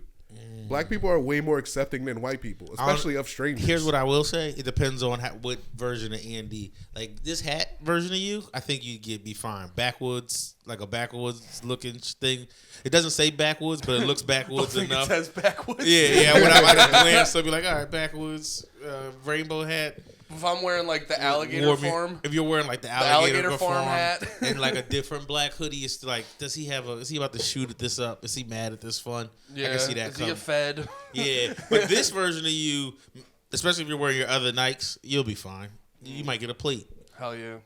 Black people are way more accepting than white people, especially of strangers. Here's what I will say: it depends on what version of Andy. Like this hat version of you, I think you'd be fine. Backwoods, like a backwoods looking thing. It doesn't say backwoods, but it looks backwoods enough. It says backwoods. Yeah. When I glance, I'll be like, all right, backwoods, rainbow hat. If I'm wearing like the alligator farm, if you're wearing like the alligator farm hat and like a different black hoodie, it's like, is he about to shoot this up? Is he mad at this fun? yeah, I can see that. is he a Fed? Yeah, but this version of you, especially if you're wearing your other Nikes, you'll be fine. You might get a plate. Hell yeah.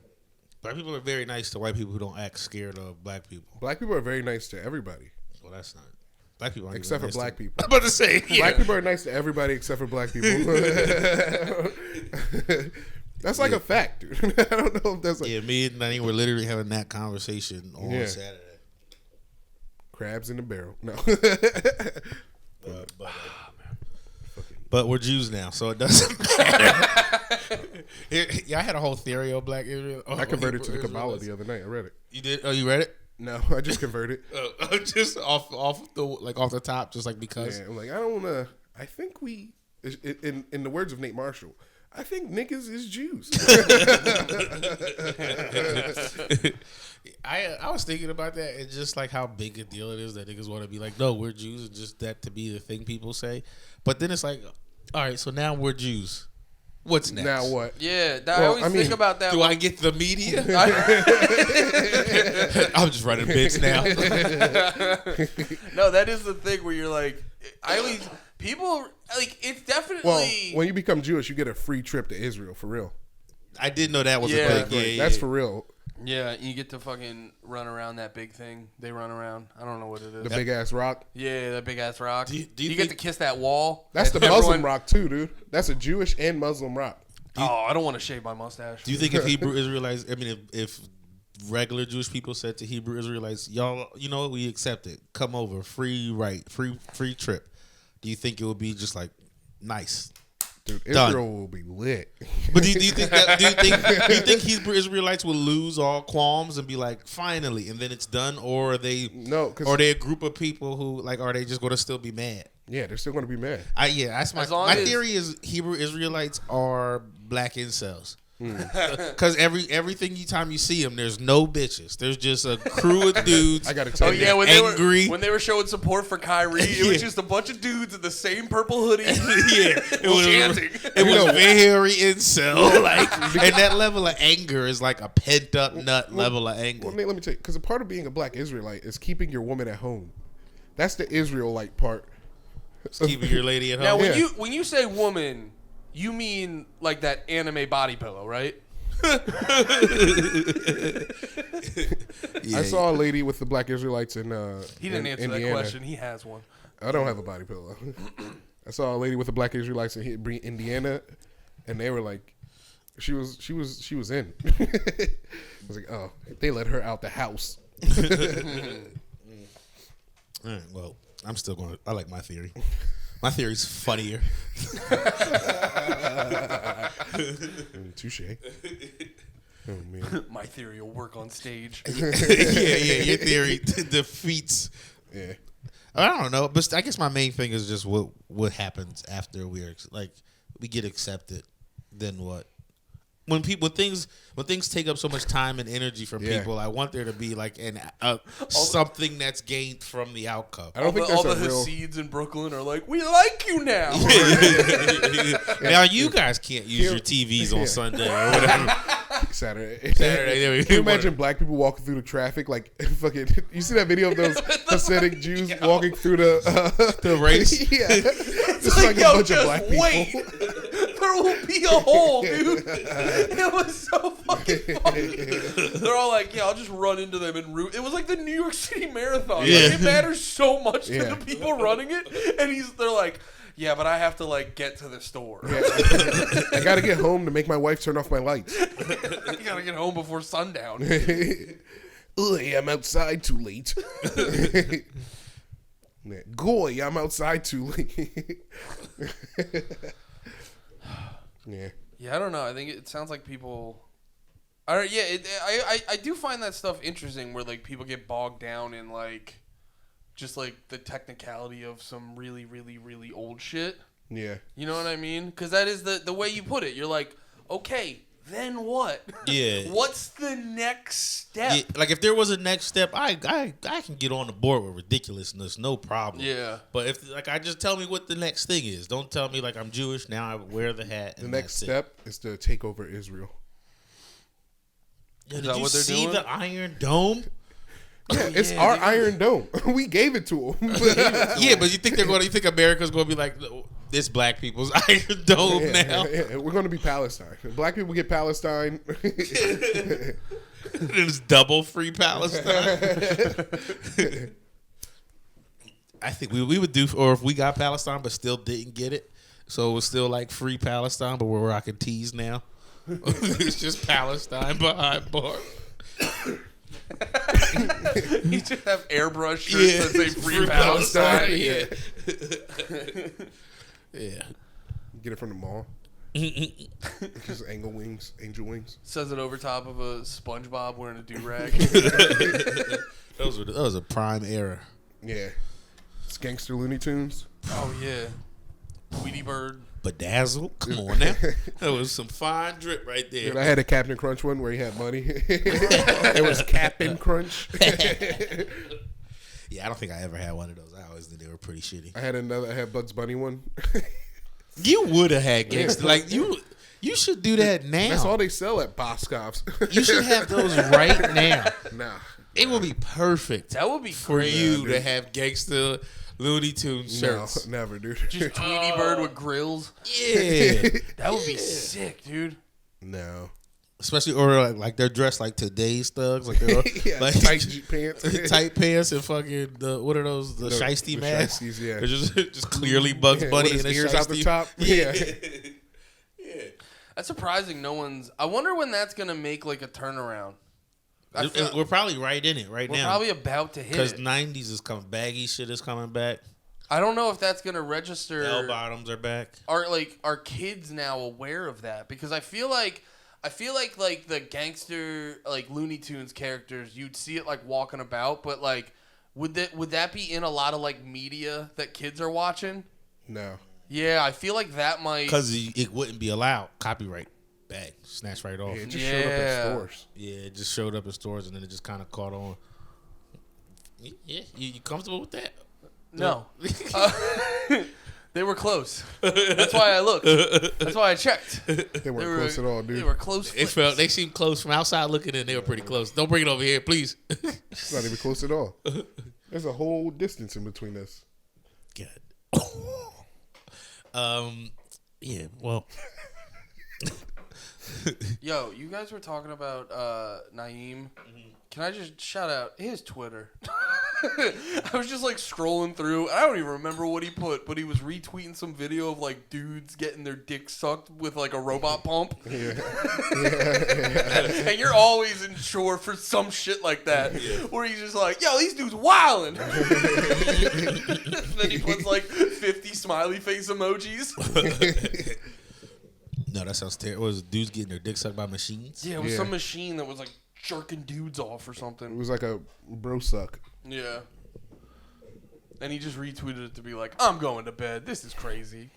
Black people are very nice to white people who don't act scared of black people. Black people are very nice to everybody. Well, that's not. Black people aren't Except even for nice black to, people. I'm about to say, yeah. Black people are nice to everybody except for black people. That's like a fact, dude. I don't know if that's like Yeah, me and Nani were literally having that conversation on Saturday. crabs in the barrel. No. But we're Jews now, so it doesn't matter. Yeah, I had a whole theory on Black Israel. I converted to the Kabbalah the other night. I read it. You did? Oh, you read it? No, I just converted. Just off the top, just like because. Yeah, I'm like, I don't want to. I think we, in the words of Nate Marshall, I think niggas is Jews. I was thinking about that and just like how big a deal it is that niggas want to be like, no, we're Jews, and just that to be the thing people say. But then it's like, all right, so now we're Jews. What's next? Now what? Yeah, I always think about that. Do I get the media? I'm just running bits now. No, that is the thing where you're like, I always people like it's definitely. Well, when you become Jewish, you get a free trip to Israel for real. I did know that was Yeah. a thing. Yeah, That's for real. Yeah, you get to fucking run around that big thing. They run around. I don't know what it is. The big ass rock. Yeah, that big ass rock. Do you get think- to kiss that wall. That's the that Muslim everyone- rock too, dude. That's a Jewish and Muslim rock. Oh, I don't want to shave my mustache. Do you think if Hebrew Israelites, I mean, if regular Jewish people said to Hebrew Israelites, y'all, you know what, we accept it. Come over, free trip. Do you think it would be just like nice? Dude, Done. Israel will be lit. But do you think Hebrew Israelites will lose all qualms and be like, finally, and then it's done, or are they No, 'cause- or are they a group of people who like, are they just going to still be mad? Yeah, they're still going to be mad. That's As long my as- theory is Hebrew Israelites are black incels. Hmm. Because everything time you see them, there's no bitches. There's just a crew of dudes. I got to tell Oh you. yeah, angry. when they were showing support for Kyrie, it Yeah. was just a bunch of dudes in the same purple hoodie. Yeah, chanting. It was very incel. Like, and that level of anger is like a pent up nut level of anger. Well, Nate, let me tell you, because a part of being a black Israelite is keeping your woman at home. That's the Israelite part. Keeping your lady at Now, home. when you say woman, You mean like that anime body pillow, right? Yeah, I saw a lady with the black Israelites in He didn't answer Indiana. that question. He has one. I don't have a body pillow. I saw a lady with the black Israelites in Indiana, and they were like, she was in. I was like, oh, they let her out the house. All right, well, I'm still going. I like my theory. My theory's funnier. Touche. Oh man. My theory will work on stage. Yeah, your theory defeats. Yeah. I don't know, but I guess my main thing is just what happens after we get accepted. Then what? When things take up so much time and energy from people, I want there to be like something that's gained from the outcome. I don't think all there's the a real. Hasids in Brooklyn are like, we like you now. Now you guys can't use your TVs on Sunday or whatever. Saturday. There we Can you go. imagine black people walking through the traffic like fucking? You see that video of those Hasidic Jews walking through The race? Yeah, It's like a yo, bunch of just black people. wait. There will be a hole, dude. It was so fucking funny. They're all like, yeah, I'll just run into them and root. It was like the New York City Marathon. Yeah. Like, it matters so much Yeah. to the people running it. And they're like, yeah, but I have to like get to the store. Yeah. I gotta get home to make my wife turn off my lights. You gotta get home before sundown. Ugh, I'm outside too late. Goy, I'm outside too late. Yeah. Yeah, I don't know. I think it sounds like people. I do find that stuff interesting where like people get bogged down in like just like the technicality of some really, really, really old shit. Yeah. You know what I mean? Because that is the way you put it. You're like, okay, then what? Yeah. What's the next step? Yeah, like if there was a next step, I can get on the board with ridiculousness, no problem. Yeah. But if I just tell me what the next thing is. Don't tell me like I'm Jewish now. I wear the hat. The And next that's step is to take over Israel. Yo, Is did that you what they're see doing? the Iron Dome? Yeah, it's yeah, our they- Iron Dome. We gave it to them. Yeah, but you think America's going to be like this black people's Iron Dome now? Yeah, we're going to be Palestine. Black people get Palestine. It's double free Palestine. I think we would do, or if we got Palestine but still didn't get it, so it was still like free Palestine, but we're rocking tees now. It's just Palestine behind bars. You just have airbrush shirts that say free Palestine. Palestine. Yeah. Get it from the mall. Just angel wings. Says it over top of a SpongeBob wearing a do-rag. That was a prime era. Yeah. It's gangster Looney Tunes. Oh, yeah. Tweety Bird. Bedazzle, come on now. That was some fine drip right there. Dude, I had a Captain Crunch one where he had money. It was Captain Crunch. Yeah, I don't think I ever had one of those. I always knew they were pretty shitty. I had Bugs Bunny one. You would have had gangster. Like you should do that now. That's all they sell at Boscov's. You should have those right now. Nah. It would be perfect That would be for great. you to have gangster Looney Tunes shirts. No, never, dude. Just Tweety Bird with grills. Yeah. That would be sick, dude. No. Especially or like they're dressed like today's thugs, like they're Yeah, like tight pants. tight pants and fucking what are those? The shiesty the masks. shiesties, yeah. They're just clearly Bugs Yeah, Bunny with and his a ears out the shiesty. top. Yeah. That's surprising. No one's. I wonder when that's gonna make like a turnaround. I feel, We're probably right in it right we're now. probably about to hit Because it. 90s is coming. Baggy shit is coming back. I don't know if that's gonna register. Bell bottoms are back. Are kids now aware of that? Because I feel like the gangster like Looney Tunes characters, you'd see it like walking about, but like would that be in a lot of like media that kids are watching? No. Yeah, I feel like that might. Because it wouldn't be allowed. Copyright. Bag. Snatched right off. Yeah, it just showed up in Yeah. stores. Yeah, it just showed up in stores and then it just kind of caught on. Yeah, you comfortable with that? No. They were close. That's why I looked. That's why I checked. They weren't close at all, dude. They were close. They seemed close from outside looking in. They were pretty close. Don't bring it over here, please. It's not even close at all. There's a whole distance in between us. God. Yeah, well, Yo, you guys were talking about Naeem. Can I just shout out his Twitter? I was just like scrolling through. I don't even remember what he put, but he was retweeting some video of like dudes getting their dick sucked with like a robot pump. Yeah. And you're always in shore for some shit like that, where he's just like, "Yo, these dudes wildin'." Then he puts like 50 smiley face emojis. no, that sounds terrible. Was dudes getting their dick sucked by machines? Yeah, it was some machine that was like jerking dudes off or It something. was like a bro suck. Yeah. And he just retweeted it to be like, I'm going to bed. This is crazy.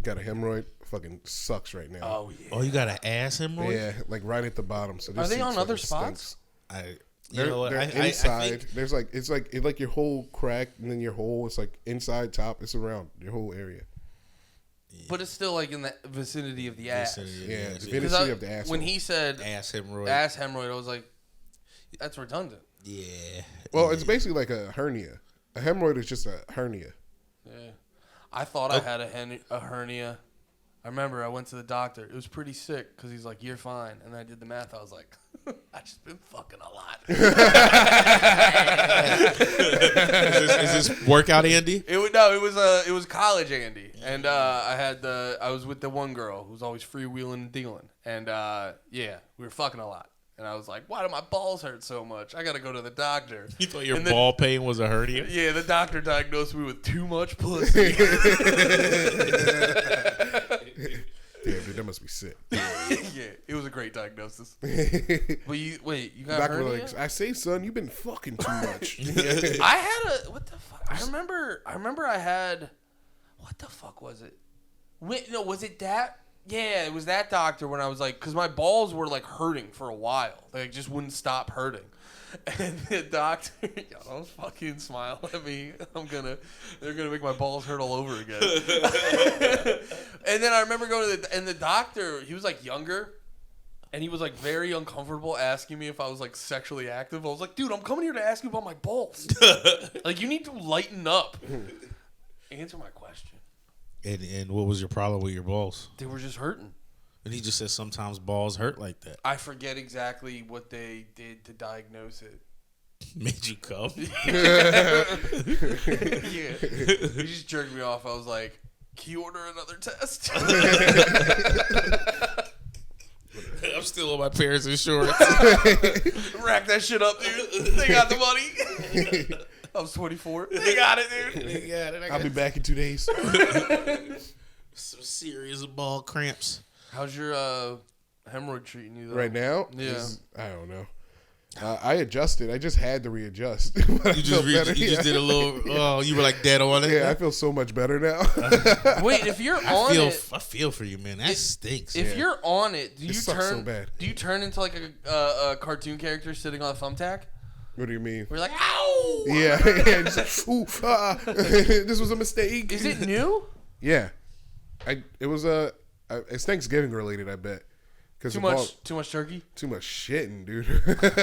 Got a hemorrhoid. Fucking sucks right now. Oh, yeah. Oh, you got an ass hemorrhoid? Yeah, like right at the bottom. So this Are they seat's on other fucking spots? stinks. You They're, know what? they're I inside. think, There's like it's like your whole crack and then your hole. It's like inside, top. It's around your whole area. But it's still like in the vicinity of the ass. Yeah, the 'Cause vicinity of the asshole. when he said ass hemorrhoid. ass hemorrhoid, I was like, that's redundant. Yeah. Well, it's basically like a hernia. A hemorrhoid is just a hernia. Yeah. I thought I had a hernia. I remember I went to the doctor. It was pretty sick because he's like, "You're fine," and I did the math. I was like, "I just been fucking a lot." Is this workout, Andy? It was college Andy, and I was with the one girl who was always freewheeling and dealing, and we were fucking a lot. And I was like, why do my balls hurt so much? I got to go to the doctor. You thought your ball pain was a hernia? Yeah, the doctor diagnosed me with too much pussy. Damn, dude, that must be sick. Yeah, it was a great diagnosis. But you got Doctor hernia? like, I say, son, you've been fucking too much. I had what the fuck? I remember I had, what the fuck was it? Wait, no, was it that? Yeah, it was that doctor when I was like, because my balls were like hurting for a while. They just wouldn't stop hurting. And the doctor, don't fucking smile at me. They're gonna make my balls hurt all over again. And then I remember going to the doctor, he was like younger. And he was like very uncomfortable asking me if I was like sexually active. I was like, dude, I'm coming here to ask you about my balls. Like, you need to lighten up. Answer my question. And what was your problem with your balls? They were just hurting. And he just said sometimes balls hurt like that. I forget exactly what they did to diagnose it. Made you come? Yeah. He just jerked me off. I was like, can you order another test? I'm still on my parents' insurance. Rack that shit up, dude. They got the money. I was 24. They got it, dude. They got it. I'll be back in 2 days. Some serious ball cramps. How's your hemorrhoid treating you, though? Right now? Yeah. I don't know. I adjusted. I just had to readjust. You just did a little. Oh, you were like dead on it. Yeah, I feel so much better now. Wait, if you're on it, I feel for you, man. That stinks. if you're on it, do you sucks so turn? bad. Do you turn into like a cartoon character sitting on a thumbtack? What do you mean? We're like, ow! Yeah. Just, ooh, this was a mistake. Is it new? Yeah. It's Thanksgiving related, I bet. Too much turkey. Too much shitting, dude.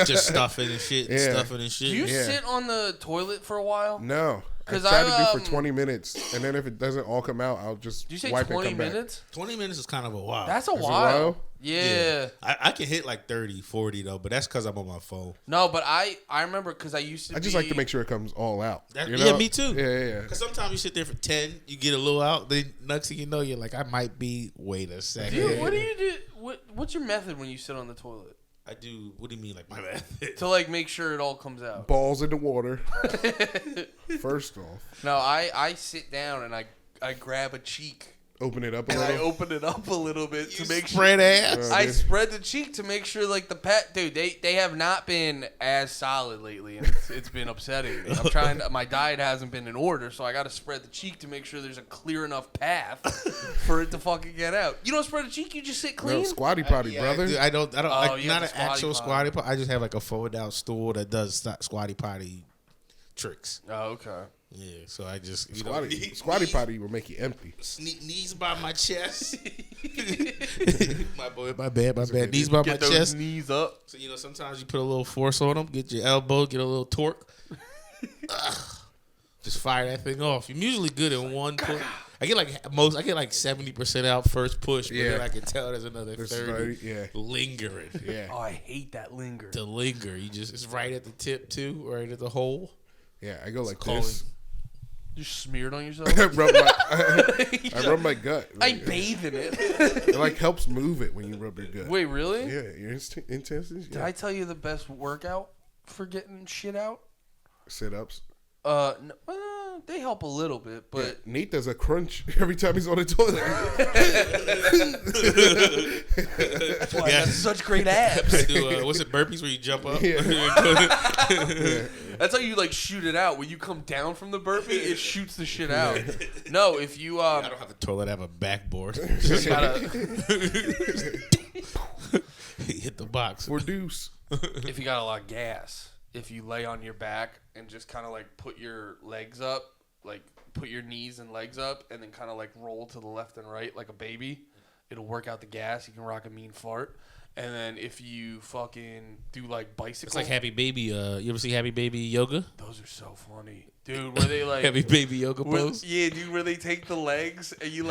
just stuffing and shit. Yeah. Stuffing and shit. Do you sit on the toilet for a while? No. 'Cause I try to I, do for 20 minutes, and then if it doesn't all come out, I'll just Do you say wipe 20 and come minutes? 20 minutes is kind of a while. That's a That's a while. while? Yeah. I can hit like 30, 40 though, but that's because I'm on my phone. No, but I remember because I used to. I just like to make sure it comes all out. That- you yeah, know? me too. Yeah. Because sometimes you sit there for 10, you get a little out, then next thing you know, you're like, I might be. Wait a second. Dude, what do you do? What's your method when you sit on the toilet I do. What do you mean, like my method? to like make sure it all comes out? Balls in the water. First off, No, I sit down and I grab a cheek open it up a and I little. open it up a little bit to make sure. Spread ass. I spread the cheek to make sure, like, the pet, dude, they have not been as solid lately, and it's been upsetting. I'm trying to, my diet hasn't been in order, so I got to spread the cheek to make sure there's a clear enough path for it to fucking get out. You don't spread the cheek, you just sit clean? No, squatty potty, brother. I don't Oh, like, you not have an the actual squatty squatty potty. I just have like a fold out stool that does squatty potty tricks. Oh, okay. Yeah, so I just Squatty potty will make you empty. Knees by my chest. my bad. Knees by my Get those chest. knees up. So sometimes you put a little force on them, get your elbow, get a little torque. Just fire that thing off. I'm usually good in one push. I get like 70% out first push, but then I can tell there's another 30 lingering. Yeah. Oh, I hate that linger. To linger, it's right at the tip too, right at the hole. Yeah, I go like this. You smeared on yourself? I rub my gut. I bathe in it. It like helps move it when you rub your gut. Wait, really? Yeah, your intestines. Did I tell you the best workout for getting shit out? Sit-ups. No, they help a little bit, but Nate does a crunch every time he's on the toilet. that's why I got such great abs. What's it, burpees where you jump up? Yeah. That's how you like shoot it out. When you come down from the burpee, it shoots the shit out. No, if you I don't have a toilet. I have a backboard. just gotta, hit the box. Or deuce. if you got a lot of gas, if you lay on your back and just kind of like put your legs up, like put your knees and legs up, and then kind of like roll to the left and right like a baby, it'll work out the gas. You can rock a mean fart. And then if you fucking do like bicycle, It's like Happy Baby. You ever see Happy Baby yoga? those are so funny, dude. Where they like Happy Baby yoga pose. Yeah, dude. Where they take the legs and you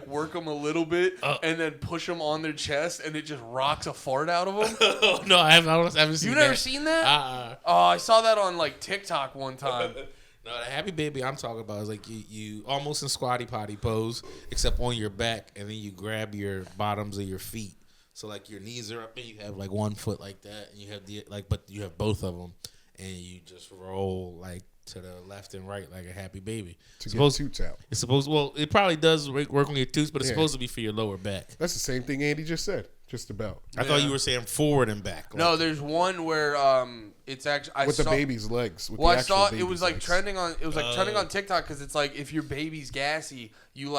work them a little bit and then push them on their chest and it just rocks a fart out of them. Oh, no, I haven't seen You've that. never seen that? Oh, I saw that on like TikTok one time. No, the Happy Baby I'm talking about is like you almost in squatty potty pose, except on your back, and then you grab your bottoms of your feet. So like your knees are up, and you have like one foot like that, and you have but you have both of them, and you just roll like to the left and right like a Happy Baby. To get toots out. It's supposed. Well, it probably does work on your toots, but it's supposed to be for your lower back. That's the same thing Andy just said. Just about. I thought you were saying forward and back. No, there's one where it's actually the baby's legs. I saw it was like trending on. It was like trending on TikTok because it's like if your baby's gassy, you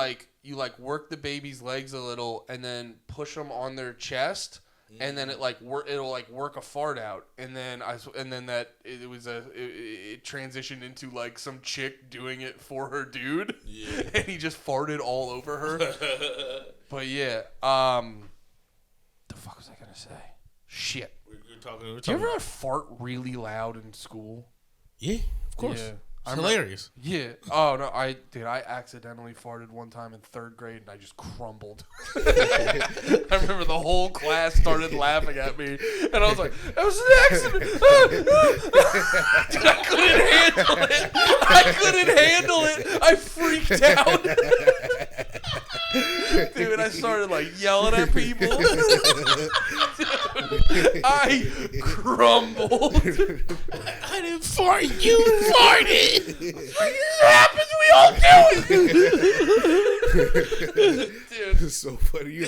work the baby's legs a little and then push them on their chest, and then it'll work a fart out, and then it transitioned into like some chick doing it for her dude, and he just farted all over her. But yeah, the fuck was I gonna say? Shit. Did you ever fart really loud in school? Yeah, of course. Yeah. It's hilarious. Yeah. Oh no, I accidentally farted one time in 3rd grade and I just crumbled. I remember the whole class started laughing at me, and I was like, "That was an accident." Dude, I couldn't handle it. I freaked out. Dude, I started like yelling at people. I crumbled. I didn't fart. You farted. It happens. We all do it. Dude. It's so funny. You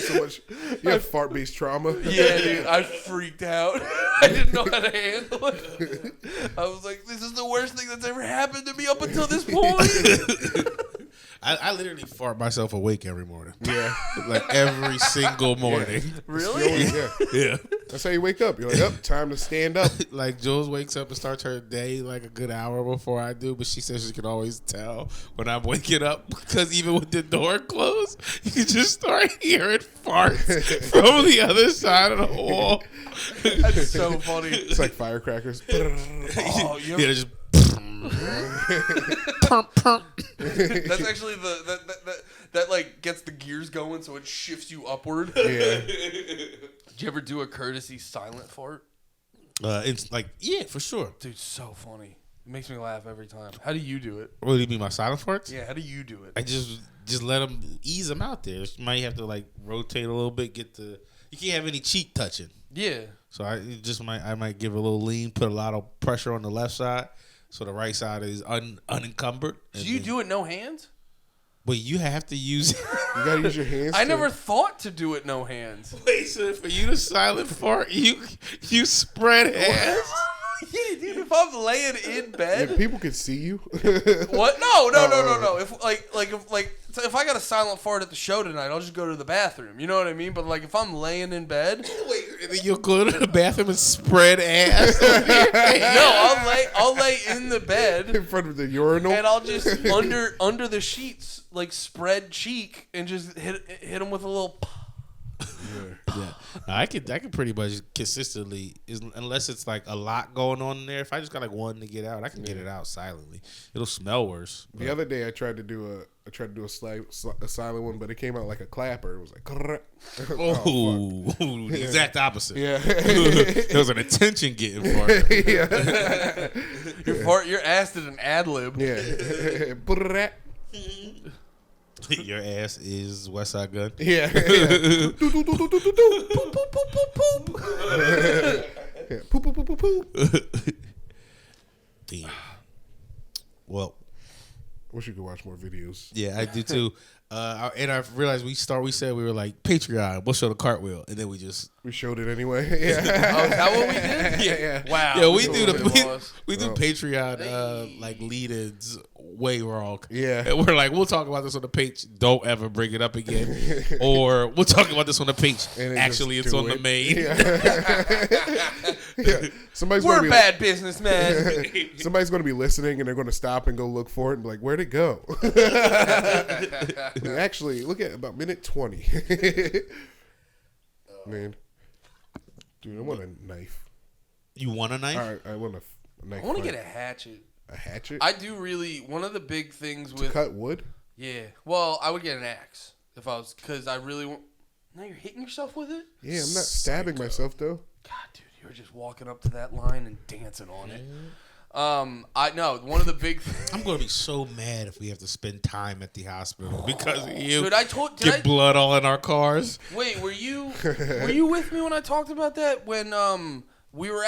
have fart-based trauma. Yeah, dude. I freaked out. I didn't know how to handle it. I was like, this is the worst thing that's ever happened to me up until this point. I literally fart myself awake every morning. Yeah. Like every single morning. Yeah. Really? Yeah. That's how you wake up. You're like, oh, time to stand up. Like Jules wakes up and starts her day like a good hour before I do, but she says she can always tell when I'm waking up because even with the door closed, you can just start hearing farts from the other side of the wall. That's so funny. It's like firecrackers. Oh, Yeah, just that's actually that like gets the gears going, so it shifts you upward. Yeah. Did you ever do a courtesy silent fart? it's like, yeah, for sure. Dude, so funny. It makes me laugh every time. How do you do it? What do you mean, my silent farts? Yeah, how do you do it? I just let them ease them out there. You might have to like rotate a little bit, you can't have any cheek touching. Yeah. So I might give a little lean, put a lot of pressure on the left side, so the right side is unencumbered. Do you do it no hands? But you have to use. You gotta use your hands. I never thought to do it no hands. Wait, so for you to silent fart, you spread hands. Yeah, dude. If I'm laying in bed, Yeah, people can see you. what? No. If I got a silent fart at the show tonight, I'll just go to the bathroom. You know what I mean? But like, if I'm laying in bed, Wait, and then you'll go to the bathroom and spread ass. no, I'll lay in the bed In front of the urinal. and I'll just under the sheets like spread cheek and just hit them with a little. Yeah, no, I could pretty much consistently, unless it's like a lot going on in there. If I just got like one to get out, I can get it out silently. It'll smell worse. The other day I tried to do a silent one, but it came out like a clapper. It was like, the exact opposite. yeah. There was an attention getting for it. Yeah. Your ass did an ad lib. Yeah. Your ass is West Side Gun. Yeah. Poop, poop, poop, poop. Yeah. Poop, poop, poop, poop, poop. Damn. Well, Wish you could watch more videos. yeah, I do too. And I realized we said we were like Patreon. We'll show the cartwheel, and then we showed it anyway. Yeah. Oh, is that what we did? Yeah. Wow. yeah, we do Patreon like lead-ins way wrong. Yeah. And we're like, we'll talk about this on the page. Don't ever bring it up again. Or we'll talk about this on the page. Actually, it's on the main. Yeah. We're bad businessmen. Somebody's going to be listening and they're going to stop and go look for it and be like, where'd it go? Actually, look at about minute 20. Man. Dude, I want a knife. You want a knife? All right, I want a knife. I want to get a hatchet. A hatchet? I do really. One of the big things to with cut wood? Yeah. Well, I would get an axe if I was, because I really want. Now you're hitting yourself with it? Yeah, I'm not stabbing myself though. God, dude, you were just walking up to that line and dancing on it. I know one of the big. I'm gonna be so mad if we have to spend time at the hospital because of you. Dude, Get blood all in our cars. Wait, were you with me when I talked about that? When we were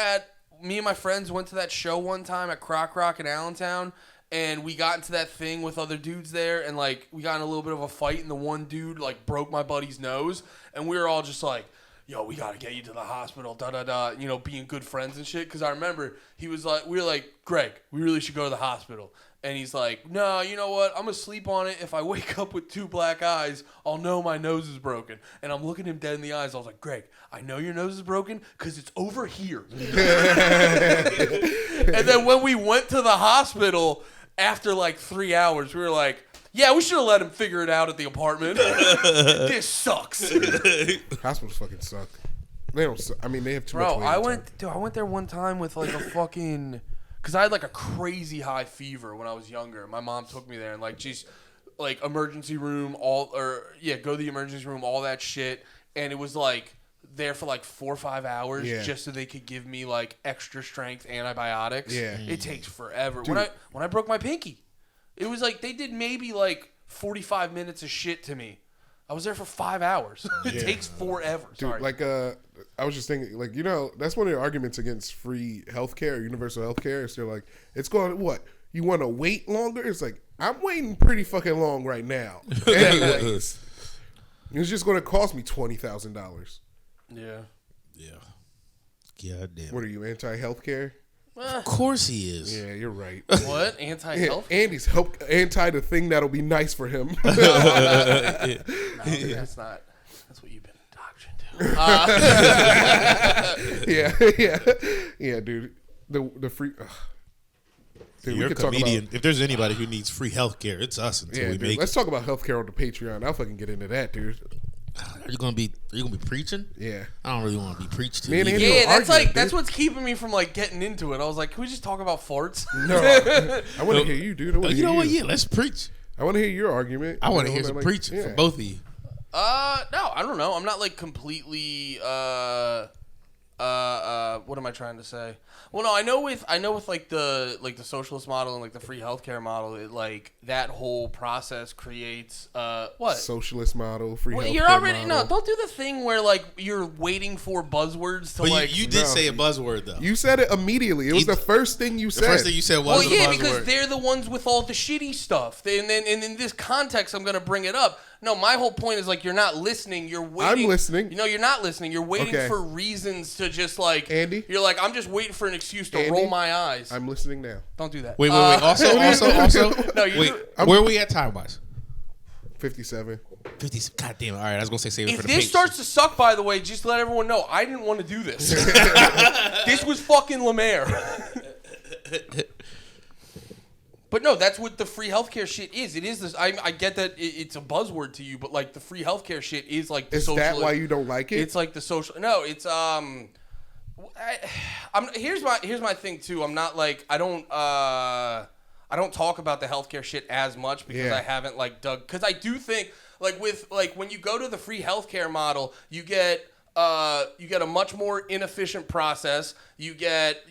me and my friends went to that show one time at Croc Rock in Allentown, and we got into that thing with other dudes there, and like we got in a little bit of a fight, and the one dude like broke my buddy's nose, and we were all just like, yo, we gotta get you to the hospital, being good friends and shit. Because I remember we were like, Greg, we really should go to the hospital. And he's like, no, you know what? I'm gonna sleep on it. If I wake up with 2 black eyes, I'll know my nose is broken. And I'm looking him dead in the eyes. I was like, Greg, I know your nose is broken because it's over here. And then when we went to the hospital after like 3 hours, we were like, yeah, we should have let him figure it out at the apartment. This sucks. Hospitals fucking suck. They don't suck. I mean, they have too much Bro, waiting time. I went there one time with like a fucking, because I had like a crazy high fever when I was younger. My mom took me there and like, geez, like emergency room, go to the emergency room, all that shit. And it was like there for like 4 or 5 hours just so they could give me like extra strength antibiotics. Yeah. It takes forever. Dude. When I broke my pinky, it was like they did maybe like 45 minutes of shit to me. I was there for 5 hours. It takes forever. Dude, Sorry. like, I was just thinking, like, that's one of the arguments against free healthcare, universal healthcare. Is they're like, it's going, what? You want to wait longer? It's like, I'm waiting pretty fucking long right now. Anyways, it's just going to cost me $20,000. Yeah. God damn. What are you, anti-healthcare? Of course he is. Yeah, you're right. What? Anti-health? Andy's anti the thing that'll be nice for him. No, that's not. That's what you've been indoctrinated to. Yeah, dude. The free. Dude, You're a comedian. If there's anybody who needs free healthcare, it's us until we make Let's talk about healthcare on the Patreon. I'll fucking get into that, dude. Are you gonna be preaching? Yeah. I don't really want to be preached to. Man, Yeah, that's what's keeping me from like getting into it. I was like, can we just talk about farts? No, I want to hear you, dude. You know what? Yeah, let's preach. I want to hear your argument. I want to hear some preaching from both of you. No, I don't know. I'm not like completely. What am I trying to say? Well, no, I know with like the socialist model and like the free healthcare model, it, like that whole process creates what socialist model, free healthcare you're already model. no. Don't do the thing where like you're waiting for buzzwords to But like. you did say a buzzword though. You said it immediately. It was the first thing you said. The first thing you said was well, the yeah, buzzword. because they're the ones with all the shitty stuff. And in this context, I'm gonna bring it up. No, my whole point is like you're not listening. You're waiting. I'm listening. You know, you're not listening. You're waiting for reasons to just like. Andy? You're like, I'm just waiting for an excuse to roll my eyes. I'm listening now. Don't do that. Wait. Also. No, you wait. do, Where are we at time wise? 57. 50. God damn it! All right, I was gonna say save it if for the this page. starts to suck, by the way, just let everyone know I didn't want to do this. This was fucking LeMaire. But no, that's what the free healthcare shit is. It is this. I get that it's a buzzword to you, but like the free healthcare shit is like the Is that why you don't like it? It's like the social. No, it's here's my thing too. I'm not like I don't talk about the healthcare shit as much because I haven't like dug. Because I do think like with like when you go to the free healthcare model, you get a much more inefficient process. You get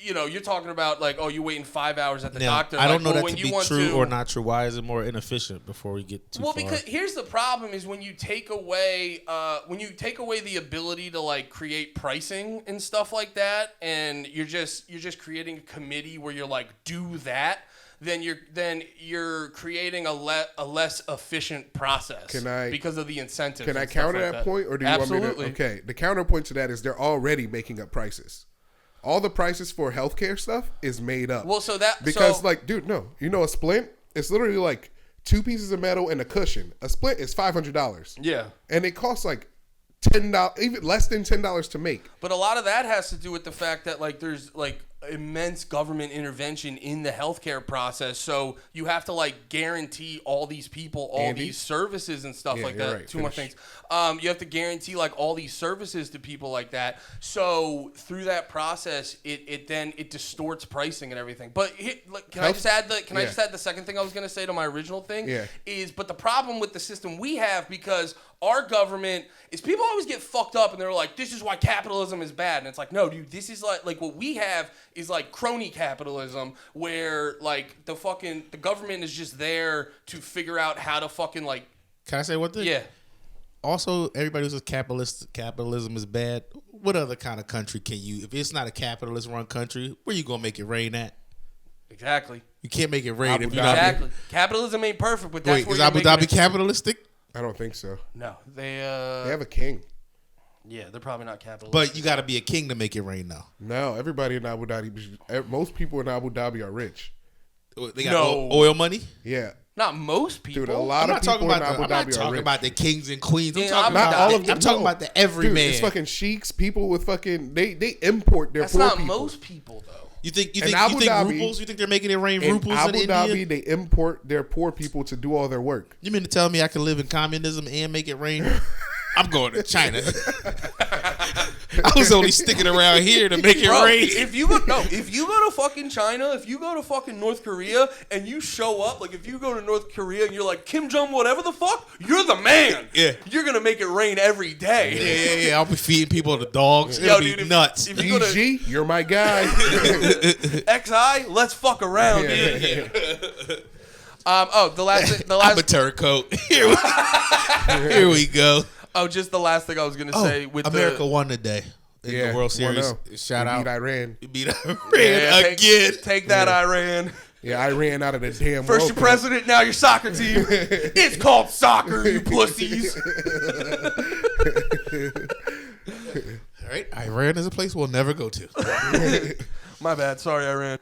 you're talking about like, oh, you're waiting 5 hours at the doctor. I don't know like, that to be true or not true. Why is it more inefficient before we get too far? Well, because here's the problem is when you take away the ability to like create pricing and stuff like that, and you're just creating a committee where you're like, do that, then you're creating a less efficient process because of the incentives. Can I counter that point, or do you want me to? Okay, the counterpoint to that is they're already making up prices. All the prices for healthcare stuff is made up. Well, like, dude, no, a splint? It's literally like 2 pieces of metal and a cushion. A splint is $500. Yeah, and it costs like $10, even less than $10 to make. But a lot of that has to do with the fact that like there's like immense government intervention in the healthcare process, so you have to like guarantee all these people these services and stuff like that. Right. Two more things. You have to guarantee like all these services to people like that. So through that process, it distorts pricing and everything. But can I just add the second thing I was going to say to my original thing? Yeah. But the problem with the system we have, because our government is, people always get fucked up and they're like, this is why capitalism is bad. And it's like, no, dude, this is like what we have is like crony capitalism, where like the government is just there to figure out how to fucking like. Can I say one thing? Yeah. Also, everybody who says capitalism is bad, what other kind of country can you, if it's not a capitalist run country, where you gonna make it rain at? Exactly. You can't make it rain if you're not. Capitalism ain't perfect, but that's where is Abu Dhabi capitalistic? I don't think so. No, they have a king. Yeah, they're probably not capitalist. But you got to be a king to make it rain, though. No, everybody in Abu Dhabi, most people in Abu Dhabi are rich. They got oil money? Yeah. Not most people. Dude, a lot of people in Abu Dhabi are rich. I'm not talking about the kings and queens. I'm talking about all of them. I'm talking about the everyman. Dude, it's fucking sheiks, people with fucking, they import their poor people. That's not most people, though. You think Ruples? You think they're making it rain Ruples in Abu India? Dhabi, they import their poor people to do all their work. You mean to tell me I can live in communism and make it rain? I'm going to China. I was only sticking around here to make it rain. If you go to fucking China, if you go to fucking North Korea and you show up, like if you go to North Korea and you're like Kim Jong whatever the fuck, you're the man. Yeah. You're gonna make it rain every day. Yeah. I'll be feeding people to dogs. It'll be nuts. If you EG, you're my guy. XI, let's fuck around. Yeah. The last I'm a turncoat. Here we go. Oh, just the last thing I was gonna say with America won today in the World Series. Shout out. Beat Iran. Again. Take that, Iran. Yeah, Iran out of the damn First World your president, now your soccer team. It's called soccer, you pussies. All right, Iran is a place we'll never go to. My bad. Sorry, Iran.